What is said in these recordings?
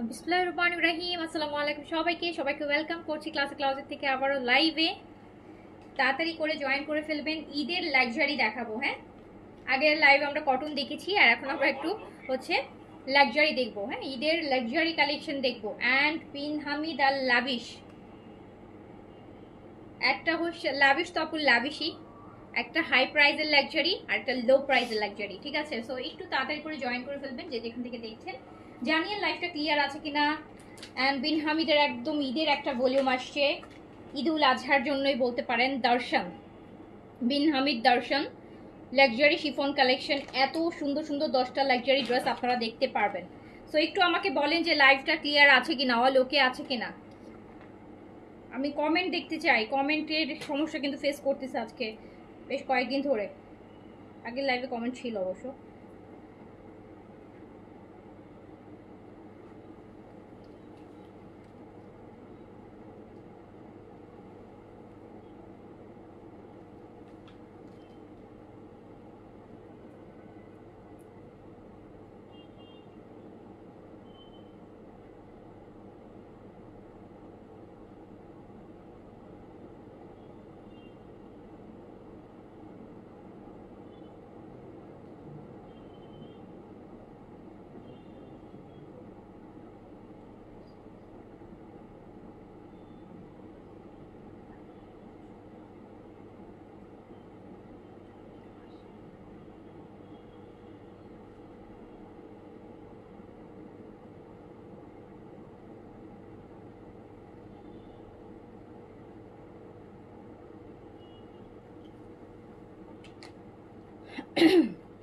বিসমিল্লাহির রহমানির রহিম। আসসালামু আলাইকুম সবাইকে ওয়েলকাম করছি ক্লাসে ক্লাউজেট থেকে আবারও লাইভে। তাড়াতাড়ি করে জয়েন করে ফেলবেন। ঈদের লাক্সারি দেখাবো। হ্যাঁ, আগের লাইভে আমরা কটন দেখেছি, আর এখন আমরা একটু হচ্ছে লাক্সারি দেখবো। হ্যাঁ, ঈদের লাক্সারি কালেকশন দেখবো। And bin Hamid Al lavish, একটা হচ্ছে লাভিশ তো আপুর লাভিশই, একটা হাই প্রাইজের লাক্সারি আর একটা লো প্রাইজের লাক্সারি। ঠিক আছে, সো একটু তাড়াতাড়ি করে জয়েন করে ফেলবেন যে যেখান থেকে দেখছেন। জানিয়ে লাইফটা ক্লিয়ার আছে কিনা। অ্যান্ড বিন হামিদের একদম ঈদের একটা ভলিউম আসছে, ঈদ উল আজহার জন্যই বলতে পারেন। দর্শন, বিন হামিদ দর্শন লাক্সারি শিফন কালেকশন। এত সুন্দর সুন্দর 10টা লাক্সারি ড্রেস আপনারা দেখতে পারবেন। সো একটু আমাকে বলেন যে লাইভটা ক্লিয়ার আছে কিনা, অল ওকে আছে কিনা। আমি কমেন্ট দেখতে চাই। কমেন্টের সমস্যা কিন্তু ফেস করতেছে আজকে বেশ কয়েকদিন ধরে। আগের লাইভে কমেন্ট ছিল অবশ্য।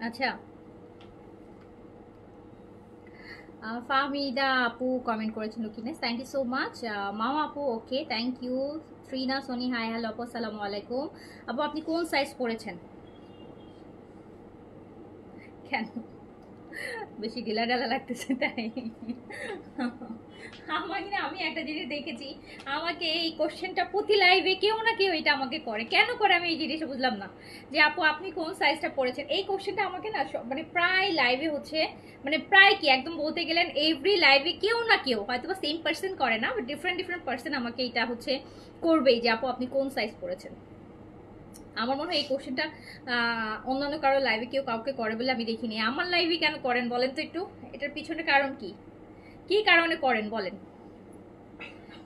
আচ্ছা, ফাহমিদা আপু কমেন্ট করেছেন লুকিনেস, থ্যাংক ইউ সো মাচ। মামা আপু okay, thank you. Shrina Soni hi hello আপু, আসসালামু আলাইকুম। আপু আপনি কোন সাইজ পরেছেন? কেন বেশি ঢিলা ঢালা লাগতেছে তাই? আমাকে না, আমি একটা জিনিস দেখেছি, আমাকে এই কোশ্চেনটা প্রতি লাইভে কেউ না কেউ এটা আমাকে করে। কেন করে আমি এই জিনিসটা বুঝলাম না, যে আপু আপনি কোন সাইজটা পরেছেন। এই কোশ্চেনটা আমাকে না মানে প্রায় লাইভে হচ্ছে, মানে প্রায় কি একদম বলতে গেলেন এভরি লাইভে কেউ না কেউ, হয়তো বা সেম পার্সন করে না, বাট ডিফারেন্ট ডিফারেন্ট পার্সন আমাকে এটা হচ্ছে করবেই, যে আপু আপনি কোন সাইজ পরেছেন। আমার মনে হয় এই কোশ্চেনটা অন্যান্য কারো লাইভে কেউ কাউকে করে বলে আমি দেখিনি। আমার লাইভে কেন করেন বলেন তো একটু। এটার পিছনে কারণ কি, কি কারণে করেন বলেন,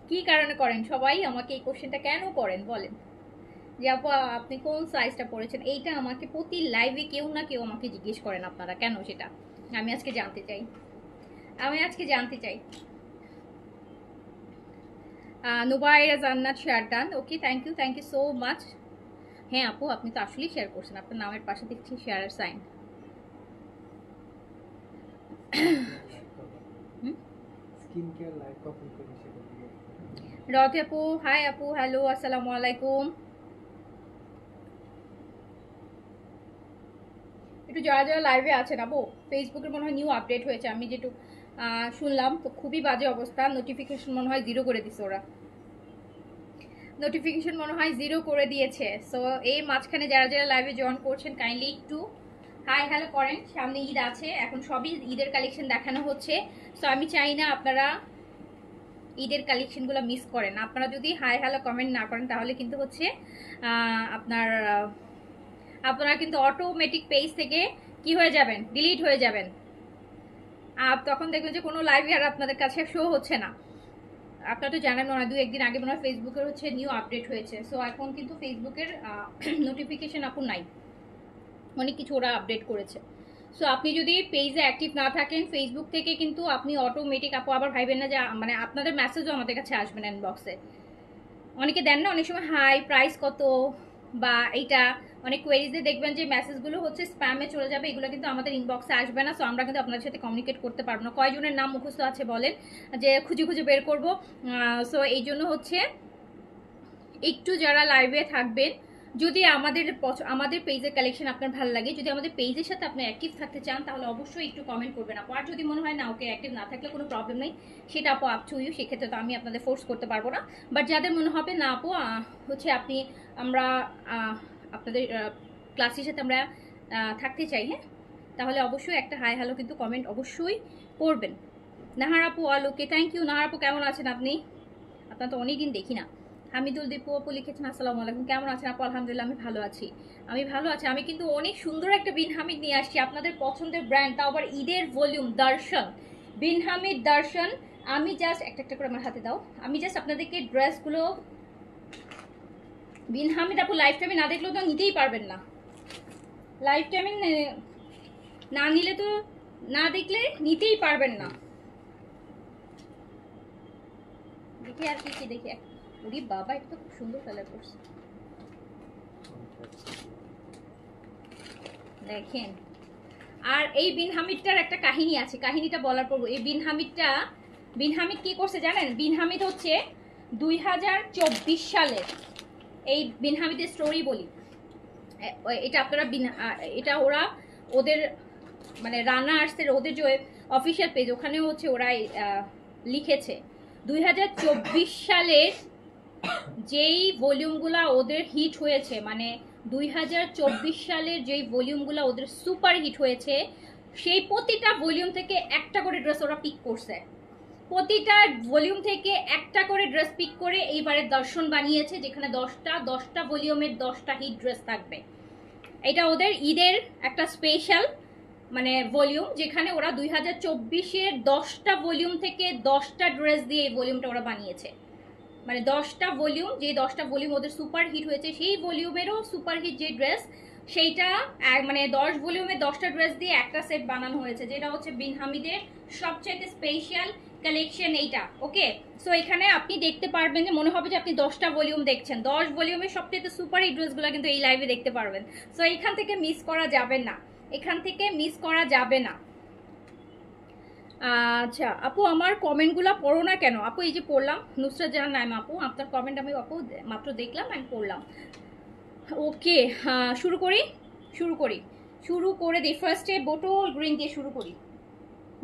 কি কারণে করেন সবাই আমাকে এই কোশ্চেনটা কেন করেন বলেন, যে আপু আপনি কোন সাইজটা পরেছেন। এইটা আমাকে প্রতি লাইভে কেউ না কেউ আমাকে জিজ্ঞেস করেন। আপনারা কেন সেটা আমি আজকে জানতে চাই, আমি আজকে জানতে চাই। Nubaira Jannat share done, okay thank you so much. হ্যাঁ আপু আপনি তো আসলেই শেয়ার করছেন, আপনার নামের পাশে দেখছি শেয়ারের সাইন। রথি আপু হাই আপু, হ্যালো আসসালামু আলাইকুম। একটু যারা যারা লাইভে আছেন আপু, ফেসবুকের মনে হয় নিউ আপডেট হয়েছে, আমি যেটু শুনলাম তো খুবই বাজে অবস্থা। নোটিফিকেশন মনে হয় 0 করে দিছে ওরা, নোটিফিকেশন মনে হয় 0 করে দিয়েছে। সো এই মাঝখানে যারা যারা লাইভে জয়েন করছেন কাইন্ডলি একটু হাই হ্যালো করেন। সামনে ঈদ আছে, এখন সবই ঈদের কালেকশন দেখানো হচ্ছে। সো আমি চাই না আপনারা ঈদের কালেকশনগুলো মিস করেন। আপনারা যদি হাই হ্যালো কমেন্ট না করেন তাহলে কিন্তু হচ্ছে আপনারা কিন্তু অটোমেটিক পেজ থেকে কি হয়ে যাবেন, ডিলিট হয়ে যাবেন। আর তখন দেখবেন যে কোনো লাইভ আর আপনাদের কাছে শো হচ্ছে না। আপনারা তো জানেন মনে হয় 2-1 দিন আগে মনে হয় ফেসবুকের হচ্ছে নিউ আপডেট হয়েছে। সো এখন কিন্তু ফেসবুকের নোটিফিকেশন আপু নাই, অনেক কিছু ওরা আপডেট করেছে। সো আপনি যদি পেজে অ্যাক্টিভ না থাকেন ফেসবুক থেকে কিন্তু আপনি অটোমেটিক, আপু আবার ভাইবেন না যে মানে আপনাদের মেসেজও আমাদের কাছে আসবে না ইনবক্সে। অনেকে দেন না অনেক সময় হাই প্রাইস কত বা এইটা, অনেক কোয়েরিজে দেখবেন যে মেসেজগুলো হচ্ছে স্প্যামে চলে যাবে, এগুলো কিন্তু আমাদের ইনবক্সে আসবে না। সো আমরা কিন্তু আপনাদের সাথে কমিউনিকেট করতে পারবো না। কয়জনের নাম মুখস্থ আছে বলেন যে খুঁজে খুঁজে বের করবো। সো এই জন্য হচ্ছে একটু যারা লাইভে থাকবেন, যদি আমাদের পেজের কালেকশন আপনার ভালো লাগে, যদি আমাদের পেজের সাথে আপনি অ্যাক্টিভ থাকতে চান, তাহলে অবশ্যই একটু কমেন্ট করবেন আপু। আর যদি মনে হয় না ওকে অ্যাক্টিভ না থাকলে কোনো প্রবলেম নেই, সেটা আপু আপ টু ইউ, সেক্ষেত্রে তো আমি আপনাদের ফোর্স করতে পারবো না। বাট যাদের মনে হবে না আপু হচ্ছে আমরা আপনাদের ক্লাসের সাথে আমরা থাকতে চাই, হ্যাঁ, তাহলে অবশ্যই একটা হাই হ্যালো কিন্তু কমেন্ট অবশ্যই করবেন। নাহার আপু আলোকে থ্যাংক ইউ। নাহার আপু কেমন আছেন আপনি? আপনার তো অনেকদিন দেখি না। হামিদুল দীপু আপু লিখেছেন আসসালামু আলাইকুম, কেমন আছেন আপু? আলহামদুলিল্লাহ আমি ভালো আছি, আমি ভালো আছি। আমি কিন্তু অনেক সুন্দর একটা বিন হামিদ নিয়ে আসছি, আপনাদের পছন্দের ব্র্যান্ড, তাও আবার ঈদের ভলিউম দর্শন, বিন হামিদ দর্শন। আমি জাস্ট একটা করে আমার হাতে দাও, আমি জাস্ট আপনাদেরকে ড্রেসগুলো, বিন হামিদ আপু লাইফ টাইমে না দেখলেও তো নিতেই পারবেন না, লাইফ টাইমে না নিলে তো, না দেখলে নিতেই পারবেন না। দেখি আর কি কি দেখি, ওরে বাবা এটা তো খুব সুন্দর কালার করছে, দেখেন। আর এই বিন হামিদটার একটা কাহিনী আছে, কাহিনীটা বলার পর, এই বিন হামিদ কি করছে জানেন? বিন হামিদ হচ্ছে 2024 সালের, এই বিন হামিদের স্টোরি বলি, এটা আপনারা এটা ওদের মানে রানা আর্টসের ওদের যে অফিসিয়াল পেজ, ওখানে হচ্ছে ওরা লিখেছে 2024 সালের যেই ভলিউমগুলা ওদের হিট হয়েছে, মানে 2024 সালের যেই ভলিউমগুলা ওদের সুপার হিট হয়েছে, সেই প্রতিটা ভলিউম থেকে একটা করে ড্রেস ওরা পিক করছে, প্রতিটা ভলিউম থেকে একটা করে ড্রেস পিক করে এইবারে দর্শন বানিয়েছে, যেখানে 10টা ভলিউমের 10টা হিট ড্রেস থাকবে। এটা ওদের ঈদের একটা স্পেশাল মানে ভলিউম, যেখানে ওরা 2024-এর 10টা ভলিউম থেকে 10টা ড্রেস দিয়ে এই ভলিউমটা ওরা বানিয়েছে। মানে 10টা ভলিউম, যে 10টা ভলিউম ওদের সুপার হিট হয়েছে, সেই ভলিউমেরও সুপার হিট যে ড্রেস, সেইটা মানে 10 ভলিউমে 10টা ড্রেস দিয়ে একটা সেট বানানো হয়েছে, যেটা হচ্ছে বিন হামিদের সবচেয়ে স্পেশাল কালেকশন এইটা। ওকে, সো এখানে আপনি দেখতে পারবেন যে মনে হবে যে আপনি 10টা ভলিউম দেখছেন, 10 ভলিউমের সবচেয়ে সুপার হিট ড্রেসগুলো কিন্তু এই লাইভে দেখতে পারবেন। সো এখান থেকে মিস করা যাবে না, এখান থেকে মিস করা যাবে না। আচ্ছা আপু, আমার কমেন্টগুলো পড়ো না কেন আপু? এই যে পড়লাম, নুসরাত জাহান নাইম আপু, আপনার কমেন্ট আমি আপু মাত্র দেখলাম অ্যান্ড পড়লাম। ওকে, শুরু করে দিই। ফার্স্টে বোটল গ্রিন দিয়ে শুরু করি।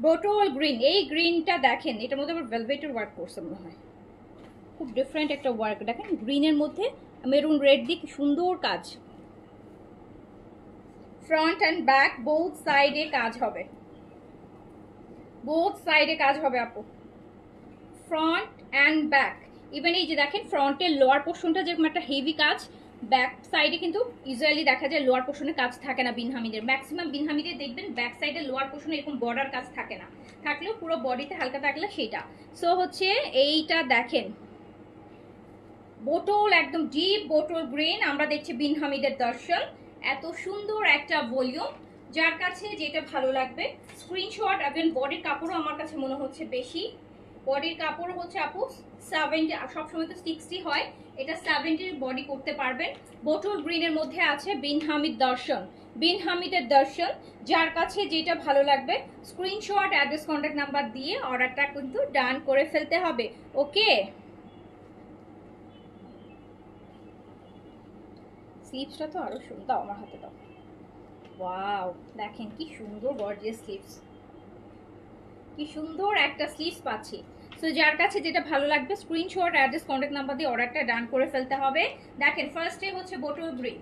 বোটল গ্রিন, এই গ্রিনটা দেখেন, এটার মধ্যে আবার ভেলভেটের ওয়ার্ক করছে মনে হয়, খুব ডিফারেন্ট একটা ওয়ার্ক। দেখেন গ্রিনের মধ্যে মেরুন রেড দিয়ে সুন্দর কাজ, ফ্রন্ট অ্যান্ড ব্যাক বোথ সাইডে কাজ হবে, বোথ সাইডে কাজ হবে আপু, ফ্রন্ট অ্যান্ড ব্যাক। ইভেন এই যে দেখেন ফ্রন্টের লোয়ার পোর্শনটা যেরকম একটা হেভি কাজ, ব্যাক সাইডে কিন্তু ইউজুয়ালি দেখা যায় লোয়ার পোর্শনে কাজ থাকে না বিন হামিদের, ম্যাক্সিমাম বিন হামিদের দেখবেন ব্যাক সাইডে লোয়ার পোর্শনে এরকম বর্ডার কাজ থাকে না, থাকলেও পুরো বডিতে হালকা থাকলে সেটা। সো হচ্ছে এইটা দেখেন বোটল, একদম ডিপ বোটল গ্রিন, আমরা দেখছি বিন হামিদের দর্শন, এত সুন্দর একটা ভলিউম। যার কাছে যেটা ভালো লাগবে স্ক্রিনশট। এবং বডির কাপড়ও আমার কাছে মনে হচ্ছে বেশি, বডির কাপড় হচ্ছে আপু 70, সবসময় তো 60 হয়, এটা 70 বডি করতে পারবেন। বোটল গ্রিনের মধ্যে আছে বিন হামিদ দর্শন, বিন হামিদের দর্শন। যার কাছে যেটা ভালো লাগবে স্ক্রিনশট, অ্যাড্রেস, কন্ট্যাক্ট নাম্বার দিয়ে অর্ডারটা কিন্তু ডান করে ফেলতে হবে। ওকে, স্লিভসটা তো আরো সুন্দর, দাও আমার হাতে দাও। ওয়াও, দেখেন কি সুন্দর গর্জিয়াস স্লিভস, কি সুন্দর একটা স্লিভস পাচ্ছি। সো যার কাছে যেটা ভালো লাগবে স্ক্রিনশট, অ্যাড্রেস, কন্ট্যাক্ট নাম্বার দিয়ে অর্ডারটা ডান করে ফেলতে হবে। দেখেন ফার্স্টে হচ্ছে বোটল গ্রিন,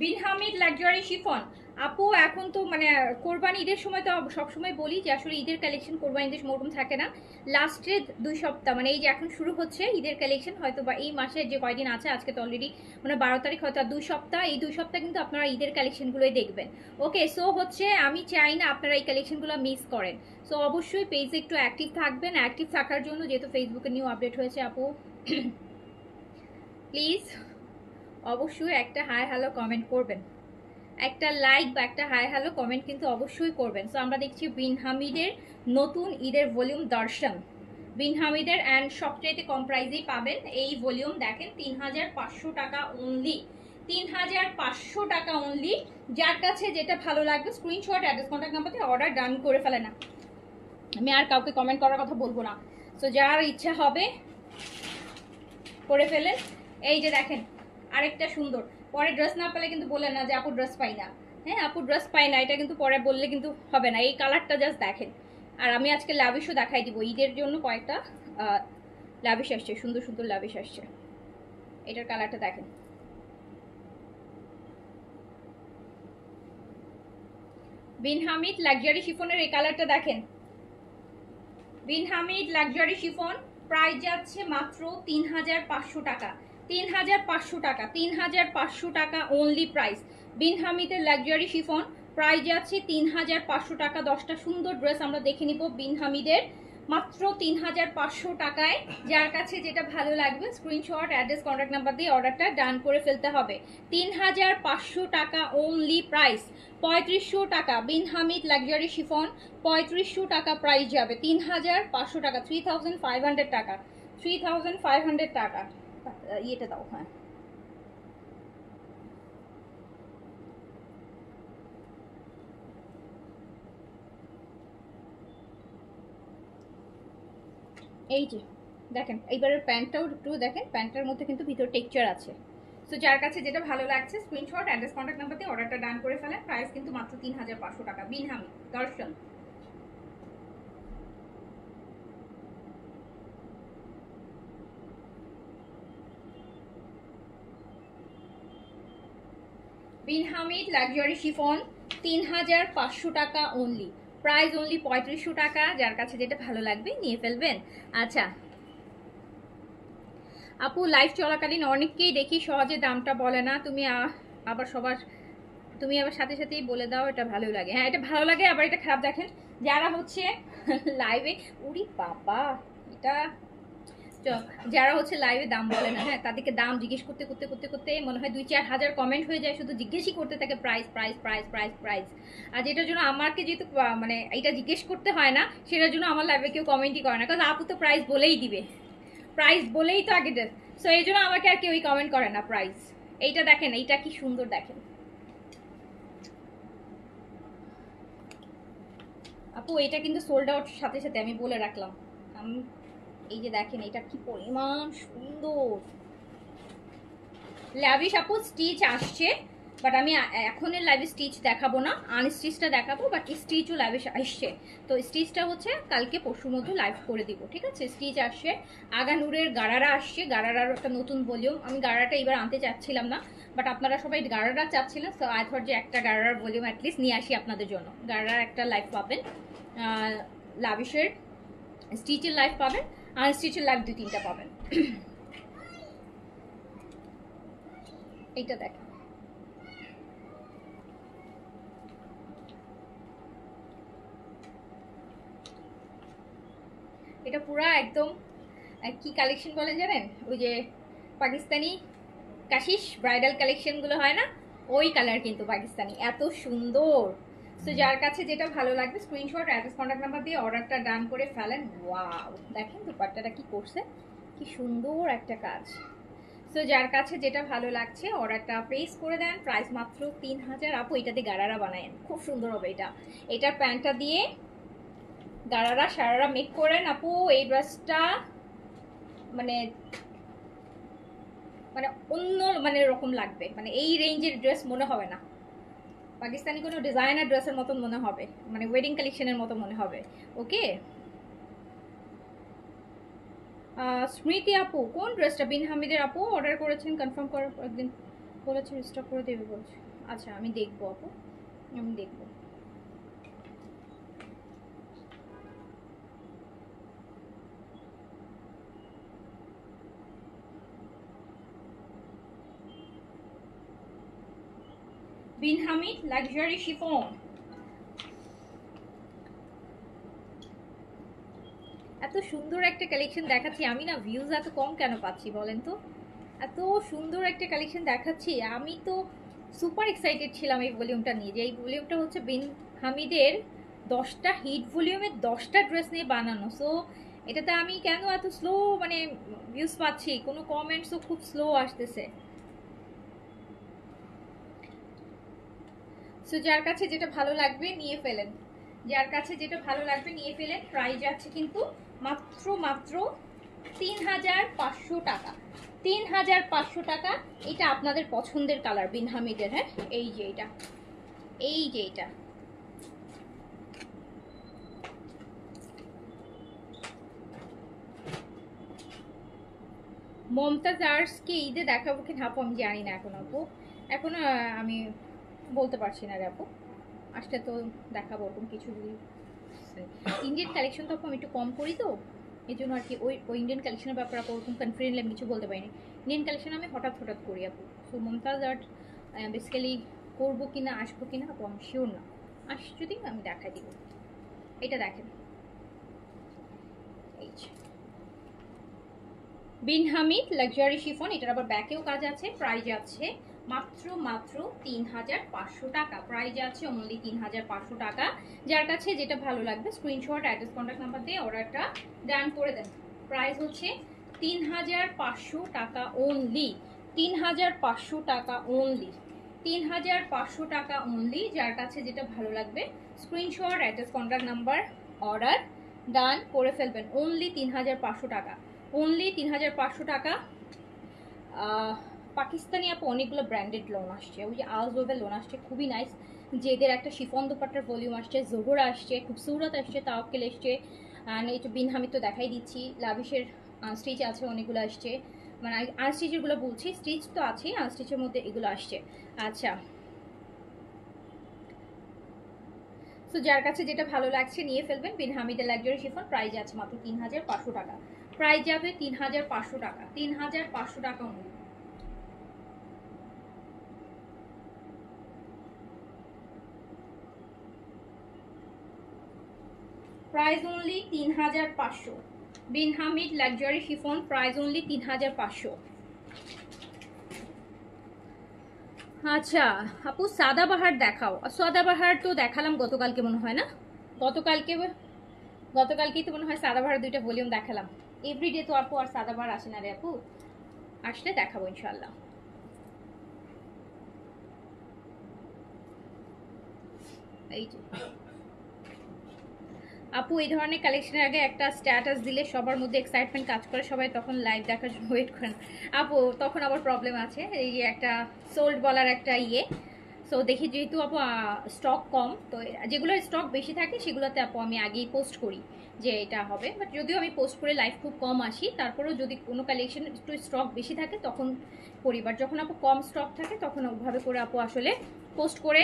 বিন হামিদ লাক্সারি শিফন। আপু এখন তো মানে কোরবানি ঈদের সময় তো সবসময় বলি যে আসলে ঈদের কালেকশন কোরবানি ঈদের মরম থাকে না, লাস্টের 2 সপ্তাহ মানে এই যে এখন শুরু হচ্ছে ঈদের কালেকশন, হয়তো বা এই মাসের যে কয়দিন আছে, আজকে তো অলরেডি মানে 12 তারিখ, হয়তো 2 সপ্তাহ, এই 2 সপ্তাহ কিন্তু আপনারা ঈদের কালেকশনগুলোই দেখবেন। ওকে, সো হচ্ছে আমি চাই না আপনারা এই কালেকশনগুলো মিস করেন। সো অবশ্যই পেজে একটু অ্যাক্টিভ থাকবেন, অ্যাক্টিভ থাকার জন্য যেহেতু ফেসবুকে নিউ আপডেট হয়েছে আপু প্লিজ অবশ্যই একটা হাই হ্যালো কমেন্ট করবেন, একটা লাইক বা একটা হাই হ্যালো কমেন্ট কিন্তু অবশ্যই করবেন। সো আমরা দেখছি বিন হামিদের নতুন ঈদের ভলিউম দর্শন, বিন হামিদের অ্যান্ড সবচাইতে কম প্রাইজেই পাবেন এই ভলিউম। দেখেন 3500 টাকা অনলি, 3500 টাকা অনলি। যার কাছে যেটা ভালো লাগবে স্ক্রিনশট অ্যাড্রেস কন্ট্যাক্ট নাম্বারে অর্ডার ডান করে ফেলে না। আমি আর কাউকে কমেন্ট করার কথা বলবো না। সো যার ইচ্ছা হবে করে ফেলেন। এই যে দেখেন আরেকটা সুন্দর, পরে ড্রেস না পেলে কিন্তু বললেন না যে আপু ড্রেস পাই না। হ্যাঁ আপু ড্রেস পাই না, এটা কিন্তু পরে বললে কিন্তু হবে না। এই কালারটা জাস্ট দেখেন। আর আমি আজকে লাভিশও দেখাই দিব, ঈদের জন্য কয়েকটা লাভিশ আসছে, সুন্দর সুন্দর লাভিশ আসছে। এটার কালারটা দেখেন, বিন হামিদ লাক্সারি শিফনের এই কালারটা দেখেন। বিন হামিদ লাক্সারি শিফন প্রাইস যাচ্ছে মাত্র 3500 টাকা। 3500 টাকা, 3500 টাকা অনলি প্রাইস। বিন হামিদের লাক্সারি শিফন প্রাইস যাচ্ছে 3500 টাকা। 10টা সুন্দর ড্রেস আমরা দেখে নিব বিন হামিদের মাত্র 3500 টাকায়। যার কাছে যেটা ভালো লাগবে স্ক্রিনশট অ্যাড্রেস কন্ট্যাক্ট নাম্বার দিয়ে অর্ডারটা ডান করে ফেলতে হবে। 3500 টাকা অনলি প্রাইস। 3500 টাকা বিন হামিদ লাক্সারি শিফন, 3500 টাকা প্রাইস যাবে। 3500 টাকা, 3500 টাকা, 3500 টাকা। ইয়েটা দাও, হ্যাঁ এই যে দেখেন। এইবারের প্যান্টটাও একটু দেখেন, প্যান্টটার মধ্যে কিন্তু ভিতর টেক্সচার আছে। সো যার কাছে যেটা ভালো লাগছে স্ক্রিনশট অ্যাড্রেস কন্ট্যাক্ট নাম্বার দিয়ে অর্ডারটা ডান করে ফেলেন। প্রাইস কিন্তু মাত্র 3500 টাকা। বিন হামিদ দর্শন। বিন হামিদ লাক্সারি শিফন 3500 টাকা অনলি প্রাইস, অনলি 3500 টাকা। যার কাছে যেটা ভালো লাগবে নিয়ে ফেলবেন। আচ্ছা আপু লাইভ চলাকালীন অনেককেই দেখি সহজে দামটা বলে না, তুমি আবার সবার তুমি আবার সাথে সাথেই বলে দাও, এটা ভালো লাগে। হ্যাঁ এটা ভালো লাগে, আবার এটা খারাপ। দেখেন যারা হচ্ছে লাইভে, উরি বাবা এটা যারা হচ্ছে লাইভে দাম বলে না, হ্যাঁ তাদেরকে দাম জিজ্ঞেস করতে করতে করতে করতে মনে হয় 2-4 হাজার কমেন্ট হয়ে যায়, শুধু জিজ্ঞেসই করতে থাকে price price price price price. আর যেটার জন্য আমাকে যেহেতু মানে এটা জিজ্ঞেস করতে হয় না, সেটার জন্য আমার লাইভে কেউ কমেন্টই করে না, কারণ আপু তো প্রাইস বলেই দিবে, প্রাইস বলেই তো আগে। সো এই জন্য আমাকে আর কেউই কমেন্ট করে না প্রাইস। এইটা দেখেন, এইটা কি সুন্দর দেখেন আপু। এটা কিন্তু সোল্ড আউট সাথে সাথে আমি বলে রাখলাম। এই যে দেখেন এটা কি পরিমাণ সুন্দর ল্যাভিশ। আপু স্টিচ আসছে, বাট আমি এখনের লাইভে স্টিচ দেখাবো না, আনস্টিচটা দেখাবো। বাট স্টিচও ল্যাভিশ আসছে, তো স্টিচটা হচ্ছে কালকে পরশুর মধ্যে লাইভ করে দিব, ঠিক আছে। স্টিচ আসছে, আগানুরের গারারা আসছে, গারারার একটা নতুন ভলিউম। আমি গারারাটা এবার আনতে চাচ্ছিলাম না, বাট আপনারা সবাই গারারা চাচ্ছিলেন, তো আই থট যে একটা গারারার ভলিউম অ্যাটলিস্ট নিয়ে আসি আপনাদের জন্য। গারারার একটা লাইভ পাবেন, লাভিশের স্টিচের লাইভ পাবেন, আর স্টিচের লাইভ 2-3টা পাবেন। এইটা দেখেন, এটা পুরা একদম কি কালেকশন বলে জানেন, ওই যে পাকিস্তানি কাশিস ব্রাইডাল কালেকশনগুলো হয় না, ওই কালার কিন্তু পাকিস্তানি, এত সুন্দর। তো যার কাছে যেটা ভালো লাগবে স্ক্রিনশট অ্যাড্রেস কন্ট্যাক্ট নাম্বার দিয়ে অর্ডারটা ডান করে ফেলেন। ওয়াও দেখেন দুপাট্টাটা কি করছে, কি সুন্দর একটা কাজ। সো যার কাছে যেটা ভালো লাগছে অর্ডারটা প্লেস করে দেন। প্রাইস মাত্র 3000। আপু এটাতে গারারা বানায়েন, খুব সুন্দর হবে এটা। এটার প্যান্টটা দিয়ে গারারা সারারা মেক করেন আপু। এই ড্রেসটা মানে মানে অন্য মানে রকম লাগবে, মানে এই রেঞ্জের ড্রেস মনে হবে না, পাকিস্তানি কোনো ডিজাইনার ড্রেসের মতন মনে হবে, মানে ওয়েডিং কালেকশনের মতো মনে হবে। ওকে স্মৃতি আপু কোন ড্রেসটা? বিন হামিদের আপু অর্ডার করেছেন, কনফার্ম করার একদিন বলেছেন স্টক করে দেবে বলছে। আচ্ছা আমি দেখবো আপু, আমি দেখবো। বিন হামিদ লাক্সারি শিফন, এত সুন্দর একটা কালেকশন দেখাচ্ছি আমি না, ভিউজ এত কম কেন পাচ্ছি বলেন তো? এত সুন্দর একটা কালেকশন দেখাচ্ছি, আমি তো সুপার এক্সাইটেড ছিলাম এই ভলিউমটা নিয়ে, যে এই ভলিউমটা হচ্ছে বিন হামিদের 10টা হিট ভলিউমের 10টা ড্রেস নিয়ে বানানো। সো এটাতে আমি কেন এত স্লো মানে ভিউজ পাচ্ছি, কোনো কমেন্টসও খুব স্লো আসতেছে। সো যার কাছে যেটা ভালো লাগবে নিয়ে ফেলেন, যার কাছে যেটা ভালো লাগবে নিয়ে ফেলেন। প্রাইস আছে কিন্তু মাত্র মাত্র 3500 টাকা, 3500 টাকা। এটা আপনাদের পছন্দের কালার বিন হামিদের। হ্যাঁ, এই যে এটা, এই যে এটা মমতাজ আর্টসকে ঈদে দেখাবো কি আপু আমি জানি না এখন আপু, এখন আমি বলতে পারছি না রে আপু। আসলে তো দেখাবো ওরকম কিছু। ইন্ডিয়ান কালেকশন তো আপু আমি একটু কম করি, তো এই জন্য আর কি ওই ইন্ডিয়ান কালেকশনের ব্যাপারে আপু ওরকম কনফিডেন্টলি আমি কিছু বলতে পারিনি। ইন্ডিয়ান কালেকশন আমি হঠাৎ হঠাৎ করি আপু। সো মমতাজ আর্ট বেসিক্যালি করবো কিনা আসবো কিনা আপু আমি শিওর না। যদি আমি দেখাই দিব। এটা দেখেন, এই বিন হামিদ লাক্সারি শিফন, এটার আবার ব্যাকেও কাজ আছে। প্রাইস আছে মাত্র মাত্র 3500 টাকা। প্রাইস আছে অনলি 3500 টাকা। যার কাছে যেটা ভালো লাগবে স্ক্রিনশট, অ্যাড্রেস, কন্ট্যাক্ট নাম্বার দিয়ে অর্ডারটা ডান করে দেন। প্রাইস হচ্ছে 3500 টাকা অনলি, 3500 টাকা অনলি, 3500 টাকা অনলি। যার কাছে যেটা ভালো লাগবে screenshot, address, contact number, order ডান করে ফেলবেন। অনলি 3500 টাকা, অনলি 3500 টাকা। পাকিস্তানি আপু অনেকগুলো ব্র্যান্ডেড লোন আসছে, ওই যে আলজোবের লোন আসছে খুবই নাইস। যেদের একটা শিফন দোপাট্টার ভলিউম আসছে, জোহরা আসছে, খুবসুরত আসছে, তাওয়াক্কেল আসছে, এই তো বিন হামিদ তো দেখাই দিচ্ছি। লাভিশের আনস্টিচ আছে অনেকগুলো আসছে, মানে আনস্টিচেরগুলো বলছি, স্টিচ তো আছেই, আনস্টিচের মধ্যে এগুলো আসছে। আচ্ছা, সো যার কাছে যেটা ভালো লাগছে নিয়ে ফেলবেন। বিন হামিদের লাক্সারি শিফন, প্রাইস আছে মাত্র 3500 টাকা। প্রাইস যাবে 3500 টাকা, 3500 টাকা only. Price only 3500। Bin Hamid luxury chiffon, price only 3500। আচ্ছা আপু সাদাবাহার দেখাও। সাদাবাহার তো দেখালাম গতকালকে মনে হয় না, গতকালকেই তো মনে হয় সাদাবাহার দুইটা ভলিউম দেখালাম। এভরিডে তো আপু আর সাদাবাহার আসে না রে আপু, আসলে দেখাবো ইনশাল্লাহ। এই যে আপু এই ধরনের কালেকশনের আগে একটা স্ট্যাটাস দিলে সবার মধ্যে এক্সাইটমেন্ট কাজ করে, সবাই তখন লাইভ দেখার জন্য ওয়েট করেন আপু। তখন আবার প্রবলেম আছে, এই যে একটা সোল্ড বলার একটা সো দেখি যেহেতু আপু স্টক কম, তো যেগুলো স্টক বেশি থাকে সেগুলোতে আপু আমি আগেই পোস্ট করি যে এটা হবে। বাট যদিও আমি পোস্ট করে লাইভ খুব কম আসি, তারপরেও যদি কোনো কালেকশন একটু স্টক বেশি থাকে তখন করি। বাট যখন আপু কম স্টক থাকে তখন ওভাবে করে আপু আসলে পোস্ট করে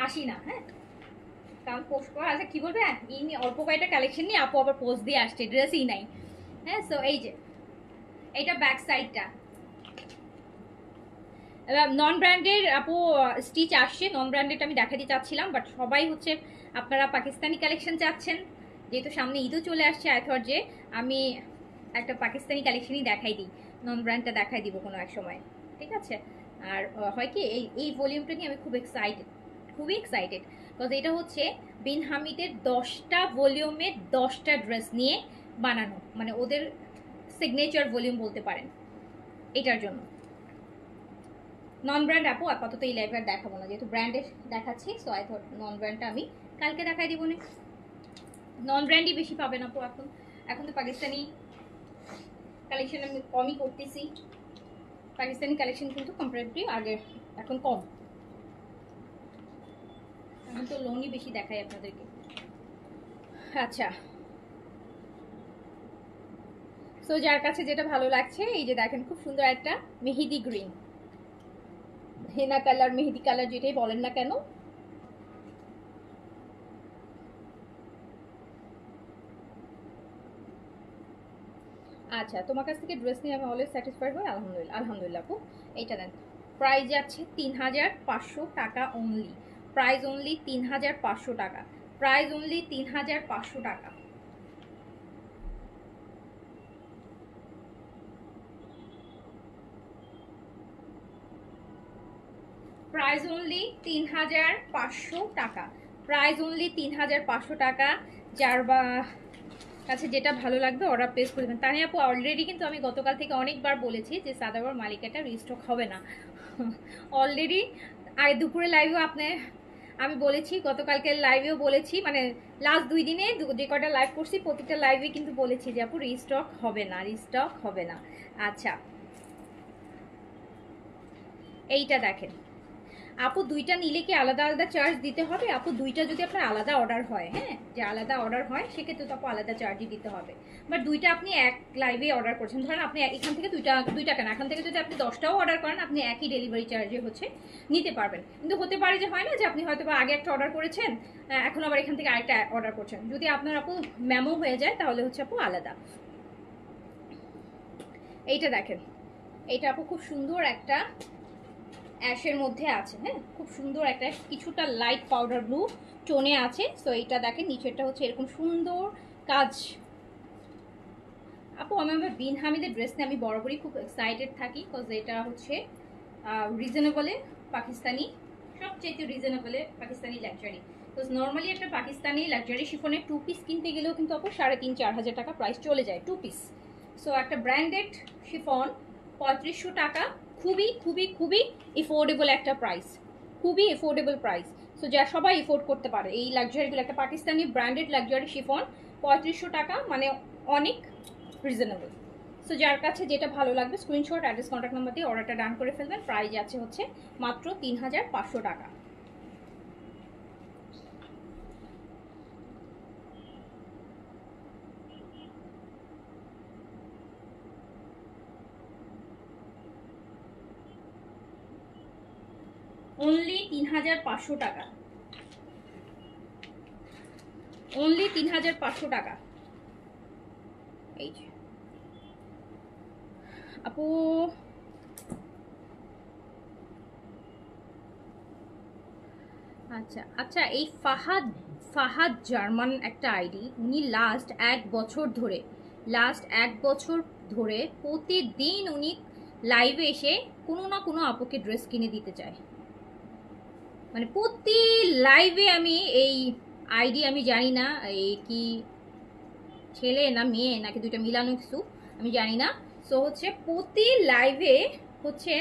আসি না। হ্যাঁ, কারণ পোস্ট করা আছে কি বলবে, এই অল্প কয়েকটা কালেকশন নিয়ে আপু আবার পোস্ট দিয়ে আসছে, ড্রেসই নাই। হ্যাঁ, সো এই যে এইটা ব্যাক সাইডটা নন ব্র্যান্ডের আপু স্টিচ আসছে। নন ব্র্যান্ডেড আমি দেখাতে চাচ্ছিলাম, বাট সবাই হচ্ছে আপনারা পাকিস্তানি কালেকশন চাচ্ছেন, যেহেতু সামনে ঈদও চলে আসছে। আই থট যে আমি একটা পাকিস্তানি কালেকশনই দেখাই দিই, নন ব্র্যান্ডটা দেখাই দিব কোনো এক সময়, ঠিক আছে। আর হয় কি এই ভলিউমটা নিয়ে আমি খুব এক্সাইটেড, খুবই এক্সাইটেড, বিকজ এটা হচ্ছে বিন হামিদের 10টা ভলিউমের 10টা ড্রেস নিয়ে বানানো, মানে ওদের সিগনেচার ভলিউম বলতে পারেন। এটার জন্য নন ব্র্যান্ড আপু আপাতত এই লাইভে দেখাবো না, যেহেতু ব্র্যান্ডে দেখাচ্ছি। সো আই থট নন ব্র্যান্ডটা আমি কালকে দেখাই দিব না। নন ব্র্যান্ডই বেশি পাবেন আপু এখন, এখন তো পাকিস্তানি কালেকশন আমি কমই করতেছি। পাকিস্তানি কালেকশন কিন্তু কম্পারেটিভলি আগে এখন কম, এখন তো লোনই বেশি দেখাই আপনাদেরকে। আচ্ছা, সো যার কাছে যেটা ভালো লাগছে এই যে দেখেন খুব সুন্দর একটা মেহেদি গ্রিন, হেনা কালার, মেহেদি কালার যেটাই বলেন না কেন। আচ্ছা, তোমার কাছ থেকে ড্রেস নিয়ে আমি অলওয়েজ স্যাটিসফাইড হই, আলহামদুলিল্লাহ। আলহামদুলিল্লাহ আপু। এইটা দেন, প্রাইস যাচ্ছে 3500 টাকা অনলি। প্রাইস অনলি 3500 টাকা। প্রাইস অনলি 3500 টাকা। প্রাইস অনলি 3500 টাকা। প্রাইস অনলি 3500 টাকা। যার বা কাছে যেটা ভালো লাগবে অর্ডার প্লেস করে দেবেন। তানি আপু অলরেডি কিন্তু আমি গতকাল থেকে অনেকবার বলেছি যে সাদাবার মালিকাটা রিস্টক হবে না। অলরেডি আর দুপুরে লাইভেও আমি বলেছি, গতকালকে লাইভেও বলেছি, মানে লাস্ট 2 দিনে যে কটা লাইভ করছি প্রত্যেকটা লাইভে কিন্তু বলেছি যে আপু রিস্টক হবে না, রিস্টক হবে না। আচ্ছা এইটা দেখেন আপু, দুইটা নিলে কি আলাদা আলাদা চার্জ দিতে হবে? আপু দুইটা যদি আপনার আলাদা অর্ডার হয়, হ্যাঁ যে আলাদা অর্ডার হয় সেক্ষেত্রে তো আপু আলাদা চার্জই দিতে হবে। বাট দুইটা আপনি এক লাইভে অর্ডার করছেন, ধরেন আপনি এখান থেকে দুইটা কেন, এখান থেকে যদি আপনি 10টাও অর্ডার করেন আপনি একই ডেলিভারি চার্জে হচ্ছে নিতে পারবেন। কিন্তু হতে পারে যে হয় না যে আপনি হয়তো বা আগে একটা অর্ডার করেছেন, এখন আবার এখান থেকে আরেকটা অর্ডার করছেন, যদি আপনার আপু মেমো হয়ে যায় তাহলে হচ্ছে আপু আলাদা। এইটা দেখেন, এইটা আপু খুব সুন্দর একটা অ্যাশের মধ্যে আছে, হ্যাঁ খুব সুন্দর একটা কিছুটা লাইট পাউডার ব্লু টোনে আছে। সো এইটা দেখেন নিচেরটা হচ্ছে এরকম সুন্দর কাজ। আপু আমি আমার বিন হামিদের ড্রেস নিয়ে আমি বরাবরই খুব এক্সাইটেড থাকি, বিকজ এটা হচ্ছে রিজনেবলে পাকিস্তানি, সবচেয়ে রিজনেবলে পাকিস্তানি লাক্সারি। বিকজ নর্মালি একটা পাকিস্তানি লাক্সারি শিফনের 2 পিস কিনতে গেলেও কিন্তু আপু 3,500-4 হাজার টাকা প্রাইস চলে যায় 2 পিস। সো একটা ব্র্যান্ডেড শিফন 3500 টাকা, খুবই খুবই খুবই এফোর্ডেবল একটা প্রাইস, খুবই এফোর্ডেবল প্রাইস। সো যা সবাই এফোর্ড করতে পারে এই লাক্সারিগুলো, একটা পাকিস্তানি ব্র্যান্ডেড লাক্সারি শিফন 3500 টাকা মানে অনেক রিজনেবল। সো যার কাছে যেটা ভালো লাগবে স্ক্রিনশট অ্যাড্রেস কন্ট্যাক্ট নাম্বার দিয়ে অর্ডারটা ডান করে ফেলবেন। প্রাইস আছে হচ্ছে মাত্র 3,500 টাকা। অনলি 3,500 টাকা, অনলি 3,500 টাকা। এই যে আপু আচ্ছা আচ্ছা, এই ফাহাদ ফাহাদ জার্মান একটা আইডি, উনি লাস্ট 1 বছর ধরে প্রতিদিন উনি লাইভে এসে কোনো না কোনো আপুকে ড্রেস কিনে দিতে চায়। মানে প্রতি লাইভে আমি এই আইডি, আমি জানি না এই কি ছেলে না মেয়ে নাকি দুইটা মিলানো কিছু আমি জানি না। সো হচ্ছে প্রতি লাইভে হচ্ছে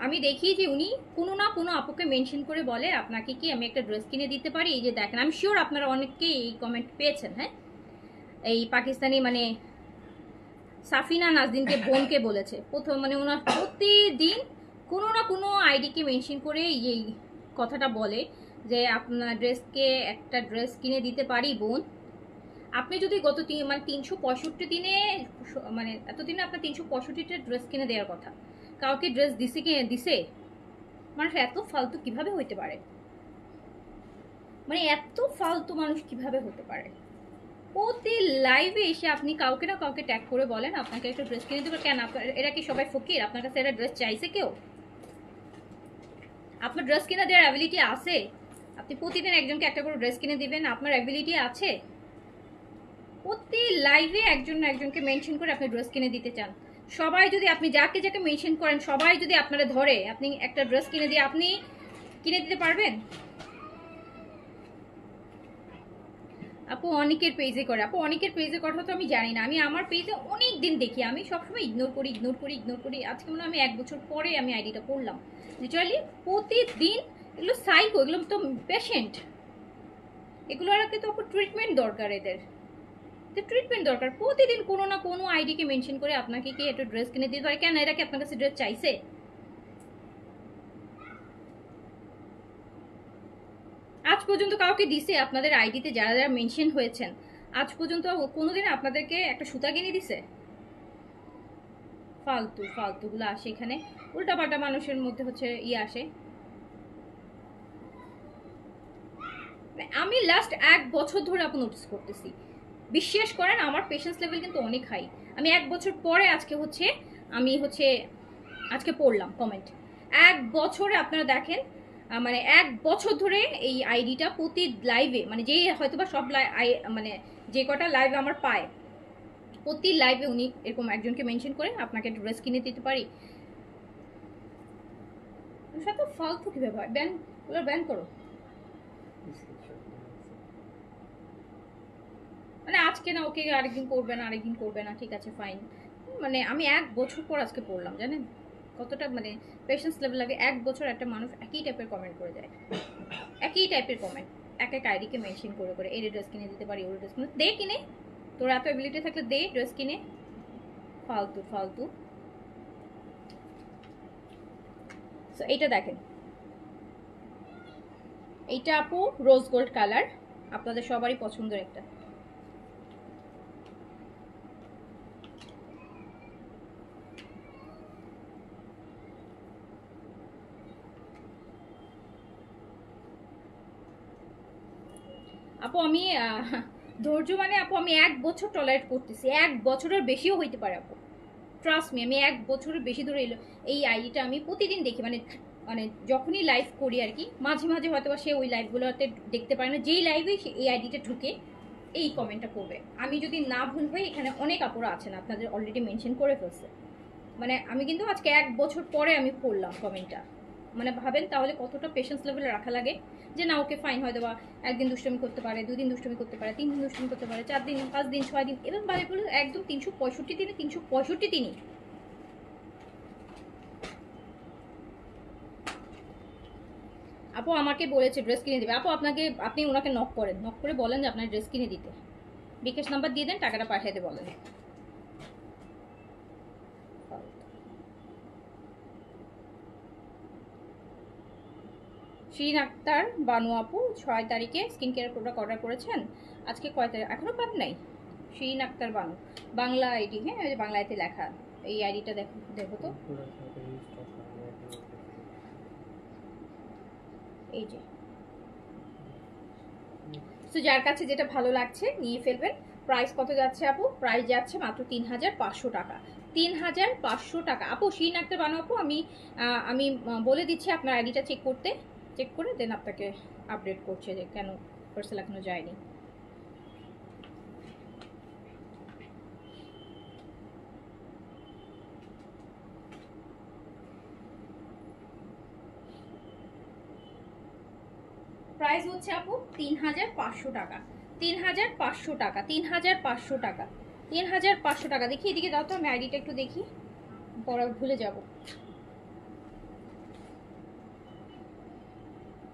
আমি দেখি যে উনি কোনো না কোনো আপুকে মেনশন করে বলে আপনাকে কি আমি একটা ড্রেস কিনে দিতে পারি। এই যে দেখেন, আমি শিওর আপনারা অনেকেই এই কমেন্ট পেয়েছেন, হ্যাঁ এই পাকিস্তানি মানে সাফিনা নাজদিনকে বোনকে বলেছে প্রথম, মানে ওনার প্রতিদিন কোনো না কোনো আইডিকে মেনশন করে এই কথাটা বলে যে আপনার একটা ড্রেস কিনে দিতে পারি বোন। আপনি যদি গত মানে 365 দিনে, মানে এতদিনে আপনার 365টা ড্রেস কিনে দেওয়ার কথা, কাউকে ড্রেস দিছে? মানুষ এত ফালতু কিভাবে হইতে পারে? মানে এত ফালতু মানুষ কিভাবে হতে পারে? প্রতি লাইভে এসে আপনি কাউকে না কাউকে ট্যাগ করে বলেন আপনাকে একটা ড্রেস কিনে দেবে। কেন এরা কি সবাই ফকির? আপনার কাছে একটা ড্রেস চাইছে কেউ? আপনার ড্রেস কিনে দেওয়ার অ্যাবিলিটি আছে? আপনি প্রতিদিন একজনকে একটা করে ড্রেস কিনে দিবেন? আপনার অ্যাবিলিটি আছে? প্রতি লাইভে একজনকে মেনশন করে আপনি ড্রেস কিনে দিতে চান। সবাই যদি, আপনি যাকে যাকে মেনশন করেন সবাই যদি আপনারা ধরে আপনি একটা ড্রেস কিনে দিয়ে আপনি কিনে দিতে পারবেন? আপু অনেকের পেজে করে, আপু অনেকের পেজে কথা তো আমি জানি না, আমি আমার পেজে অনেক দিন দেখি, আমি সবসময় ইগনোর করি। আজকে মনে হয় আমি 1 বছর পরে আমি আইডিটা করলাম। লিটারালি প্রতিদিন এগুলো সাইকো, এগুলো তো পেশেন্ট, এগুলোর আগে তো আপু ট্রিটমেন্ট দরকার, এদের ট্রিটমেন্ট দরকার। প্রতিদিন কোনো না কোনো আইডিকে মেনশন করে আপনাকে কি একটা ড্রেস কিনে দিতে হয়? কেন এরা কি আপনার কাছে ড্রেস চাইছে? আজ পর্যন্ত কাউকে দিছে আপনাদের আইডিতে যারা যারা মেনশন হয়েছেন? আজ পর্যন্ত কোনোদিন আপনাদেরকে একটা সুতা কিনে দিছে? ফালতুগুলো আসে এখানে, উল্টাপাল্টা মানুষের মধ্যে হচ্ছে আসে। আমি লাস্ট 1 বছর ধরে আপনি নোটিস করতেছি, বিশ্বাস করেন আমার পেশেন্স লেভেল কিন্তু অনেক হাই। আমি 1 বছর পরে আজকে পড়লাম কমেন্ট। 1 বছরে আপনারা দেখেন, মানে 1 বছর ধরে এই আইডিটা প্রতি লাইভে, মানে যেই হয়তোবা সব মানে যে কটা লাইভ আমার পায় প্রতি লাইভে উনি এরকম একজনকে মেনশন করে আপনাকে ড্রেস কিনে দিতে পারি। তো ফালতু কিভাবে হয়? ব্যান করো। মানে আজকে না ওকে আরেকদিন করবে না ঠিক আছে ফাইন। মানে আমি 1 বছর পর আজকে পড়লাম জানেন। কতটা মানে পেশেন্স লেভেল লাগে। 1 বছর একটা মানুষ একই টাইপের কমেন্ট করে যায়, একই টাইপের কমেন্ট, এক এক আইডিকে মেনশন করে করে, এই ড্রেস কিনে দিতে পারি, ওই ড্রেস কিনে দে, কিনে তোর এত এবিলিটি থাকলে দে ড্রেস কিনে, ফালতু ফালতু। সো এইটা দেখেন, এইটা আপু রোজ গোল্ড কালার, আপনাদের সবারই পছন্দের একটা। আপু আমি ধৈর্য মানে আপু আমি 1 বছর টলারেট করতেছি, 1 বছরের বেশিও হইতে পারে আপু, ট্রাস্ট মি। আমি 1 বছরের বেশি ধরে এই আইডিটা আমি প্রতিদিন দেখি, মানে মানে যখনই লাইভ করি আর কি, মাঝে মাঝে হয়তো সে ওই লাইভগুলোতে দেখতে পারে না, যেই লাইভে এই আইডিটা ঢুকে এই কমেন্টটা করবে। আমি যদি না ভুল হই এখানে অনেক আপুরা আছেন, আপনাদের অলরেডি মেনশন করে ফেলছে। মানে আমি কিন্তু আজকে 1 বছর পরে আমি পড়লাম কমেন্টটা, মানে ভাবেন তাহলে কতটা পেশেন্স লেভেলে রাখা লাগে। যে না ওকে ফাইন, হয়তো বা একদিন দুষ্টমি করতে পারে, 2 দিন দুষ্টমি করতে পারে, 3 দিন দুষ্টমি করতে পারে, 4 দিন, 5 দিন, 6 দিন, এবং বারে বলে একদম 365 দিনে 365 দিনই। আপু আমাকে বলেছে ড্রেস কিনে দিবে। আপু আপনাকে, আপনি ওনাকে নক করেন, নক করে বলেন যে আপনার ড্রেস কিনে দিতে, বিকাশ নাম্বার দিয়ে দেন, টাকাটা পাঠাইতে বলেন। শিরিন আক্তার বানু আপু 6 তারিখে স্কিন কেয়ার প্রোডাক্ট অর্ডার করেছেন, আজকে কয় তারিখ এখনো পান নাই? শিরিন আক্তার বানু, বাংলা আইডি, হ্যাঁ ওই যে বাংলাতে লেখা, এই আইডিটা দেখো, দেখো তো, এই যে। তো যার কাছে যেটা ভালো লাগছে নিয়ে ফেলবেন। প্রাইস কত যাচ্ছে আপু? প্রাইস যাচ্ছে মাত্র 3500 টাকা, 3500 টাকা। আপু শিরিন আক্তার বানু আপু, আমি আমি বলে দিচ্ছি আপনার আইডিটা চেক করতে, চেক করে দেন আপনাকে আপডেট করছে যে কেন পার্সেল এখনো যায়নি। প্রাইস হচ্ছে আপু 3500 টাকা, 3500 টাকা, 3500 টাকা, 3500 টাকা। দেখি এদিকে দাও তো, আমি আইডিটা একটু দেখি, পরে ভুলে যাব।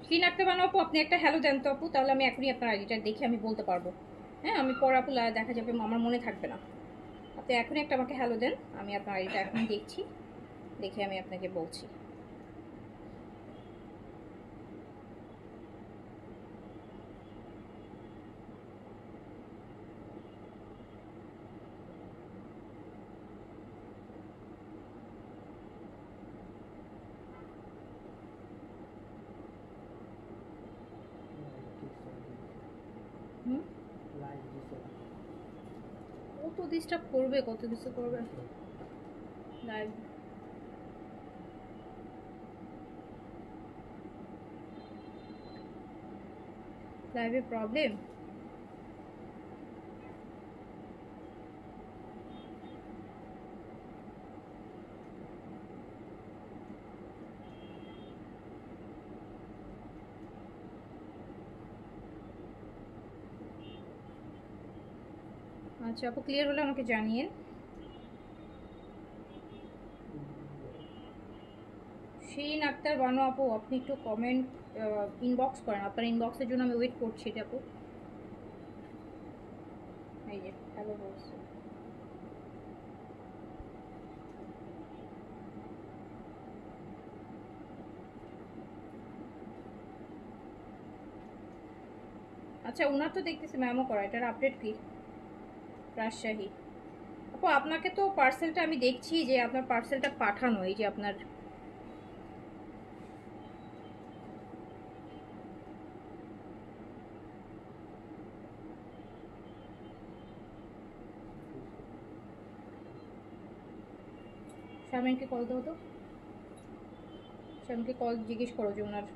স্ক্রিন আঁকতে বানো আপু, আপনি একটা হ্যালো দেন তো আপু, তাহলে আমি এখনই আপনার আইডিটা দেখে আমি বলতে পারবো। হ্যাঁ আমি পরে আপু দেখা যাবে আমার মনে থাকবে না। আপনি এখনই একটা আমাকে হ্যালো দেন, আমি আপনার আইডিটা এখনই দেখছি, দেখে আমি আপনাকে বলছি। কত ডিস্টার্ব করবে, কত ডিস্টার্ব করবে লাইভ। লাইভে প্রবলেম। আচ্ছা আপু ক্লিয়ার হলে আমাকে জানিয়েন। শিরিন আক্তার বানু আপু, আপনি একটু কমেন্ট ইনবক্স করেন, আপনার ইনবক্সের জন্য আমি ওয়েট করছি। এটা আপু এই যে হ্যালো বলছি। আচ্ছা ওনার তো দেখতেছি ম্যামও করা, এটার আপডেট কি? রাজশাহী আপু, আপনাকে তো পার্সেলটা আমি দেখছি যে আপনার পার্সেলটা পাঠানো, এই যে আপনার শারমিনকে কল দাও তো, শারমিনকে কল জিজ্ঞেস করো যে ওনার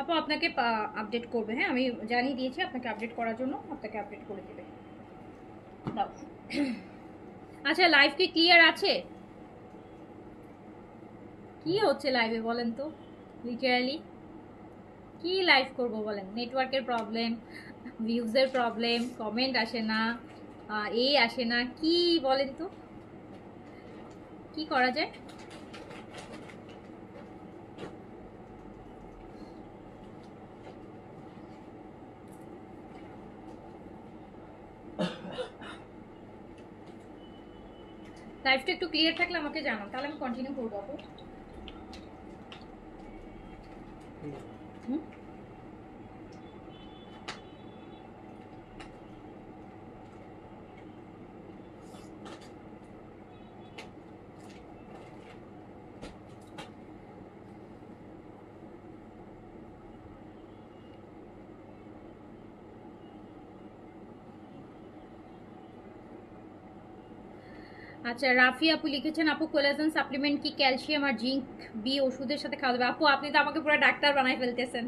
আপু আপনাকে আপডেট করবে, হ্যাঁ আমি জানিয়ে দিয়েছি আপনাকে আপডেট করার জন্য, আপনাকে আপডেট করে দেবে। দাও। আচ্ছা লাইভ কি ক্লিয়ার আছে? কি হচ্ছে লাইভে বলেন তো, লিটারালি কি লাইভ করব বলেন? নেটওয়ার্কের প্রবলেম, ভিউজের প্রবলেম, কমেন্ট আসে না, এই আসে না, কি বলেন তো, কি করা যায়? লাইভটা একটু ক্লিয়ার থাকলে আমাকে জানাও, তাহলে আমি কন্টিনিউ করবো আপু। আচ্ছা রাফি আপু লিখেছেন, আপু কোলাজেন সাপ্লিমেন্ট কি ক্যালসিয়াম আর জিঙ্ক বি ওষুধের সাথে খাওয়া যাবে? আপু আপনি তো আমাকে পুরো ডাক্তার বানাই ফেলতেছেন।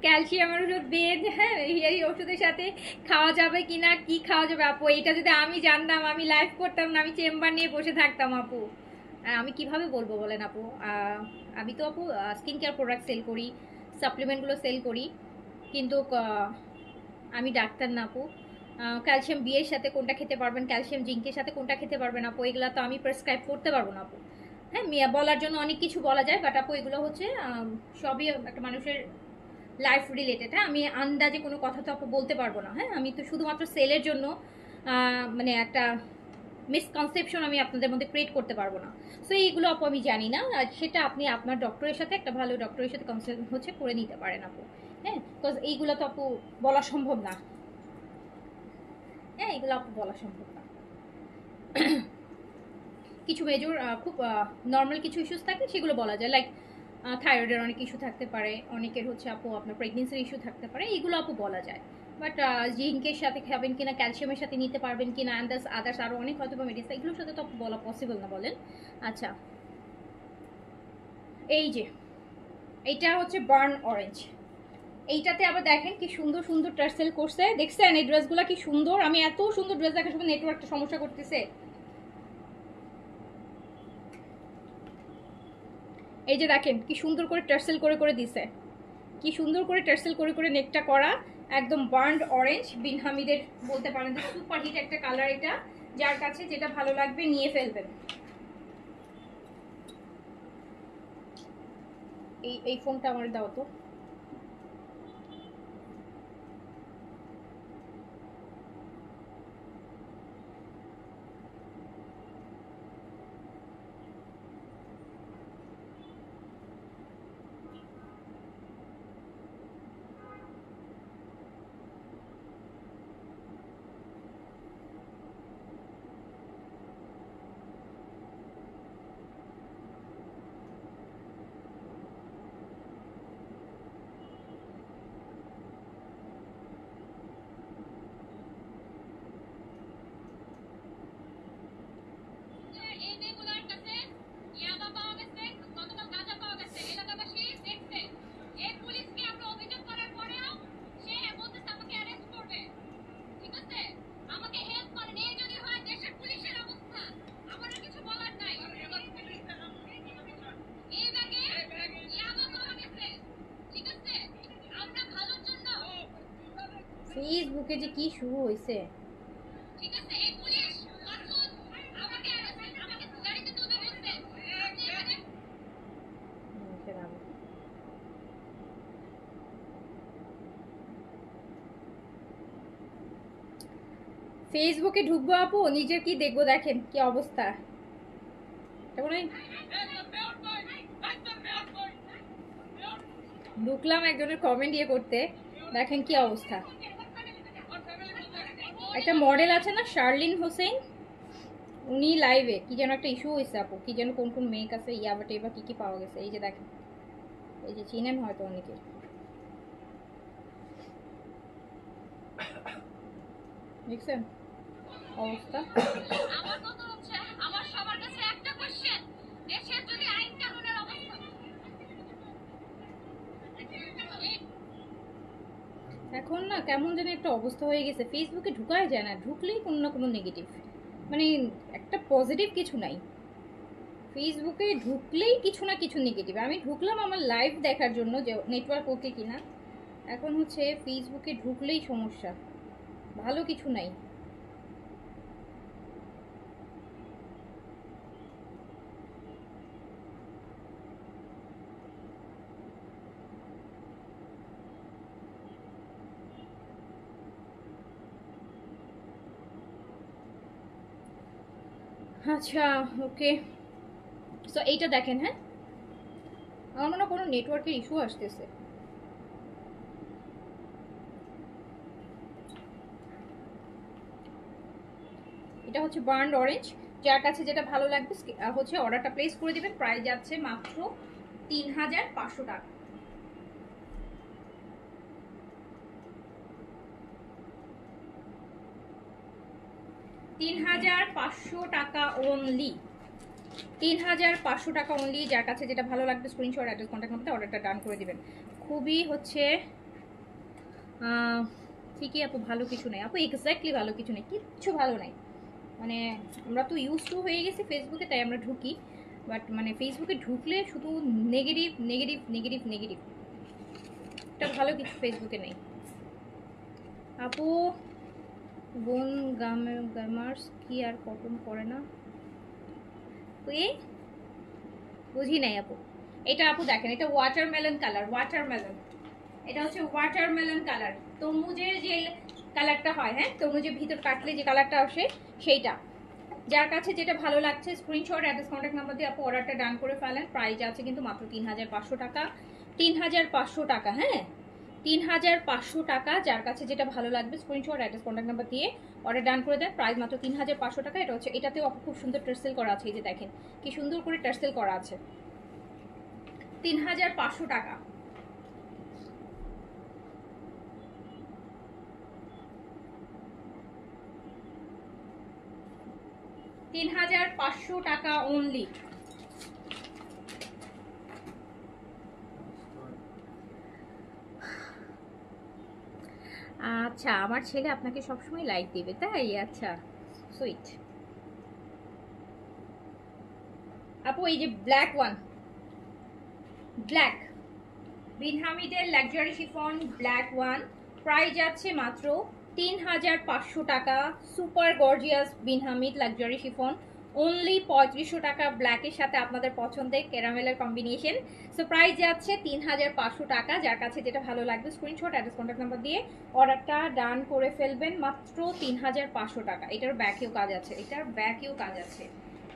ক্যালসিয়ামের ওষুধ বেদ, হ্যাঁ এই ওষুধের সাথে খাওয়া যাবে কিনা, কি খাওয়া যাবে আপু, এটা যদি আমি জানতাম আমি লাইভ করতাম না, আমি চেম্বার নিয়ে বসে থাকতাম আপু। আমি কিভাবে বলবো বলেন আপু? আমি তো আপু স্কিন কেয়ার প্রোডাক্ট সেল করি, সাপ্লিমেন্টগুলো সেল করি, কিন্তু আমি ডাক্তার না আপু। ক্যালসিয়াম বি এর সাথে কোনটা খেতে পারবেন, ক্যালসিয়াম জিঙ্কের সাথে কোনটা খেতে পারবেন আপু, এগুলো তো আমি প্রেসক্রাইব করতে পারবো না আপু। হ্যাঁ বলার জন্য অনেক কিছু বলা যায়, বাট আপু এগুলো হচ্ছে সবই একটা মানুষের লাইফ রিলেটেড। হ্যাঁ আমি আন্দাজে কোনো কথা তো আপু বলতে পারবো না। হ্যাঁ আমি তো শুধুমাত্র সেলের জন্য মানে একটা মিসকনসেপশন আমি আপনাদের মধ্যে ক্রিয়েট করতে পারবো না। সো এইগুলো আপু আমি জানি না, আর সেটা আপনি আপনার ডক্টরের সাথে, একটা ভালো ডক্টরের সাথে কনসাল্ট হচ্ছে করে নিতে পারেন আপু। হ্যাঁ বিকজ এইগুলো তো আপু বলা সম্ভব না। হ্যাঁ এগুলো আপু বলা সম্ভব না। কিছু মেজর খুব নর্মাল কিছু ইস্যুস থাকে সেগুলো বলা যায়, লাইক থাইরয়েডের অনেক ইস্যু থাকতে পারে, অনেকের হচ্ছে আপু আপনার প্রেগনেন্সির ইস্যু থাকতে পারে, এইগুলো আপু বলা যায়। বাট জিঙ্কের সাথে খাবেন কিনা, ক্যালসিয়ামের সাথে নিতে পারবেন কিনা, অ্যান্ড আদার্স আরও অনেক হয়তো বা মেডিসিন, এগুলোর সাথে তো আপু বলা পসিবল না বলেন। আচ্ছা এই যে এইটা হচ্ছে বার্ন অরেঞ্জ, এইটাতে আবার দেখেন কি সুন্দর সুন্দর টার্সেল করছে, দেখছেন এই ড্রেসগুলো কি সুন্দর? আমি এত সুন্দর ড্রেস দেখার সময় নেটওয়ার্কটা সমস্যা করতেছে। এই যে দেখেন কি সুন্দর করে টার্সেল করে করে দিছে, কি সুন্দর করে টার্সেল করে করে নেকটা করা, একদম বার্নড অরেঞ্জ, বিন হামিদের বলতে পারেন যে সুপার হিট একটা কালার এটা, যার কাছে যেটা ভালো লাগবে নিয়ে ফেলবেন। এই ফোনটা আমার দাও তো। ফেসবুকে যে কি শুরু হয়েছে, ফেসবুকে ঢুকবো আপু, নিজের কি দেখবো, দেখেন কি অবস্থা। ঢুকলাম একজনের কমেন্ট ইয়ে করতে, দেখেন কি অবস্থা। একটা মডেল আছে না শার্লিন হোসেন, উনি লাইভে কি যেন একটা ইস্যু হয়েছে আপু, কি যেন কোন কোন মেক আছে ইয়াবা টেবা কি কি পাওয়া গেছে, এই যে দেখেন, এই যে চিনেন হয়তো অনেকে, দেখছেন অবস্থা। আমার কথা হচ্ছে, আমার সবার কাছে একটা কোশ্চেন, দেশের যদি আইন কানুনের অবস্থা এখন না কেমন যেন একটা অবস্থা হয়ে গেছে, ফেসবুকে ঢুকাই যায় না, ঢুকলেই কোনো না কোনো নেগেটিভ, মানে একটা পজিটিভ কিছু নাই। ফেসবুকে ঢুকলেই কিছু না কিছু নেগেটিভ। আমি ঢুকলাম আমার লাইভ দেখার জন্য যে নেটওয়ার্ক ওকে কিনা, এখন হচ্ছে ফেসবুকে ঢুকলেই সমস্যা, ভালো কিছু নাই। আচ্ছা, ওকে। সো এইটা দেখেন, হ্যাঁ আমার মনে হয় কোনো নেটওয়ার্কের ইস্যু আসতেছে। এটা হচ্ছে বার্নড অরেঞ্জ, যার কাছে যেটা ভালো লাগবে হচ্ছে অর্ডারটা প্লেস করে দেবেন। প্রাইস যাচ্ছে মাত্র 3500 টাকা। 3500 টাকা অনলি, 3500 টাকা অনলি। যার কাছে যেটা ভালো লাগবে স্ক্রিনশট, অ্যাড্রেস, কন্ট্যাক্ট নাম্বারে অর্ডারটা ডান করে দিবেন। খুবই হচ্ছে ঠিকই আপু, ভালো কিছু নেই আপু, এক্স্যাক্টলি ভালো কিছু নেই, কিচ্ছু ভালো নাই। মানে আমরা তো ইউজ টু হয়ে গেছি ফেসবুকে, তাই আমরা ঢুকি, বাট মানে ফেসবুকে ঢুকলে শুধু নেগেটিভ নেগেটিভ নেগেটিভ নেগেটিভ, একটা ভালো কিছু ফেসবুকে নেই আপু। বোন গামার্স কি আর কটন করে না এই বুঝি নাই আপু। এটা আপু দেখেন, এটা ওয়াটারমেলন কালার, ওয়াটারমেলন, এটা হচ্ছে ওয়াটারমেলন কালার, তরমুজের যে কালারটা হয়, হ্যাঁ তরমুজের ভিতর কাটলে যে কালারটা আসে সেইটা। যার কাছে যেটা ভালো লাগছে স্ক্রিনশট, অ্যাড্রেস, কন্ট্যাক্ট নাম্বার দিয়ে আপু অর্ডারটা ডান করে ফেলেন। প্রাইস আছে কিন্তু মাত্র 3500 টাকা, 3500 টাকা, হ্যাঁ 3500 টাকা। যার কাছে যেটা ভালো লাগবে স্ক্রিনশট, অ্যাড্রেস, কন্ট্যাক্ট নাম্বার দিয়ে অর্ডার ডান করে দেন। প্রাইস মাত্র 3500 টাকা। এটা হচ্ছে, এটাতেও আপু খুব সুন্দর টার্সেল করা আছে, এই যে দেখেন কি সুন্দর করে টার্সেল করা আছে, 3500 টাকা। 3500 টাকা অনলি। আচ্ছা, আমার ছেলে আপনাকে সবসময় লাইক দিবে তাই? আচ্ছা, সুইট আপু। এই যে ব্ল্যাক ওয়ান, ব্ল্যাক বিন হামিদের luxury chiffon black one, price যাচ্ছে মাত্র 3500 টাকা। Super gorgeous Bin Hamid luxury chiffon, only 3500 টাকা, ব্ল্যাকের সাথে আপনাদের পছন্দের ক্যারামেলের কম্বিনেশন। সো প্রাইস যাচ্ছে 3500 টাকা। যার কাছে যেটা ভালো লাগবে স্ক্রিনশট, অ্যাড্রেস, কন্ট্যাক্ট নাম্বার দিয়ে অর্ডারটা ডান করে ফেলবেন। মাত্র 3500 টাকা। এটার ব্যাকেও কাজ আছে, এটার ব্যাকেও কাজ আছে,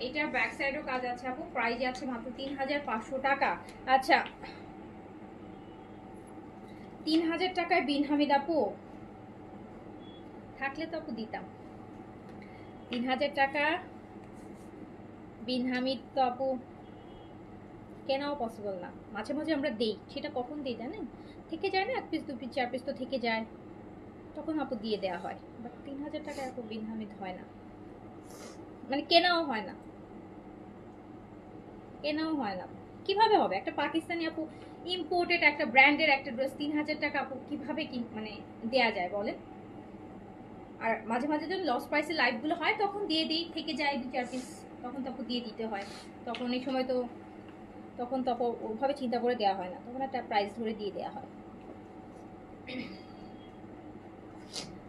এটার ব্যাক সাইডেও কাজ আছে আপু। প্রাইস যাচ্ছে মাত্র 3500 টাকা। আচ্ছা, 3000 টাকায় বিন হামিদ আপু থাকলে তো আপু দিতাম। 3000 টাকা বিন হামিদ তো আপু কেনাও পসিবল না। মাঝে মাঝে আমরা দেই, সেটা কখন দিই জানেন? থেকে যায় না, 1 পিস 2 পিস 4 পিস তো থেকে যায়, তখন আপু দিয়ে দেওয়া হয়। বাট 3000 টাকা আপু বিন হামিদ হয় না, মানে কেনাও হয় না, কেনাও হয় না। কিভাবে হবে? একটা পাকিস্তানি আপু ইম্পোর্টেড একটা ব্র্যান্ডের একটা ড্রেস 3000 টাকা আপু কিভাবে মানে দেয়া যায় বলেন? আর মাঝে মাঝে যখন লস প্রাইসে লাইভগুলো হয় তখন দিয়ে দিই, থেকে যায় 2-4 পিস, তখন তো আপু দিয়ে দিতে হয়। তখন অনেক সময় তো তখন তো ওভাবে চিন্তা করে দেওয়া হয় না, তখন একটা প্রাইস ধরে দিয়ে দেওয়া হয়।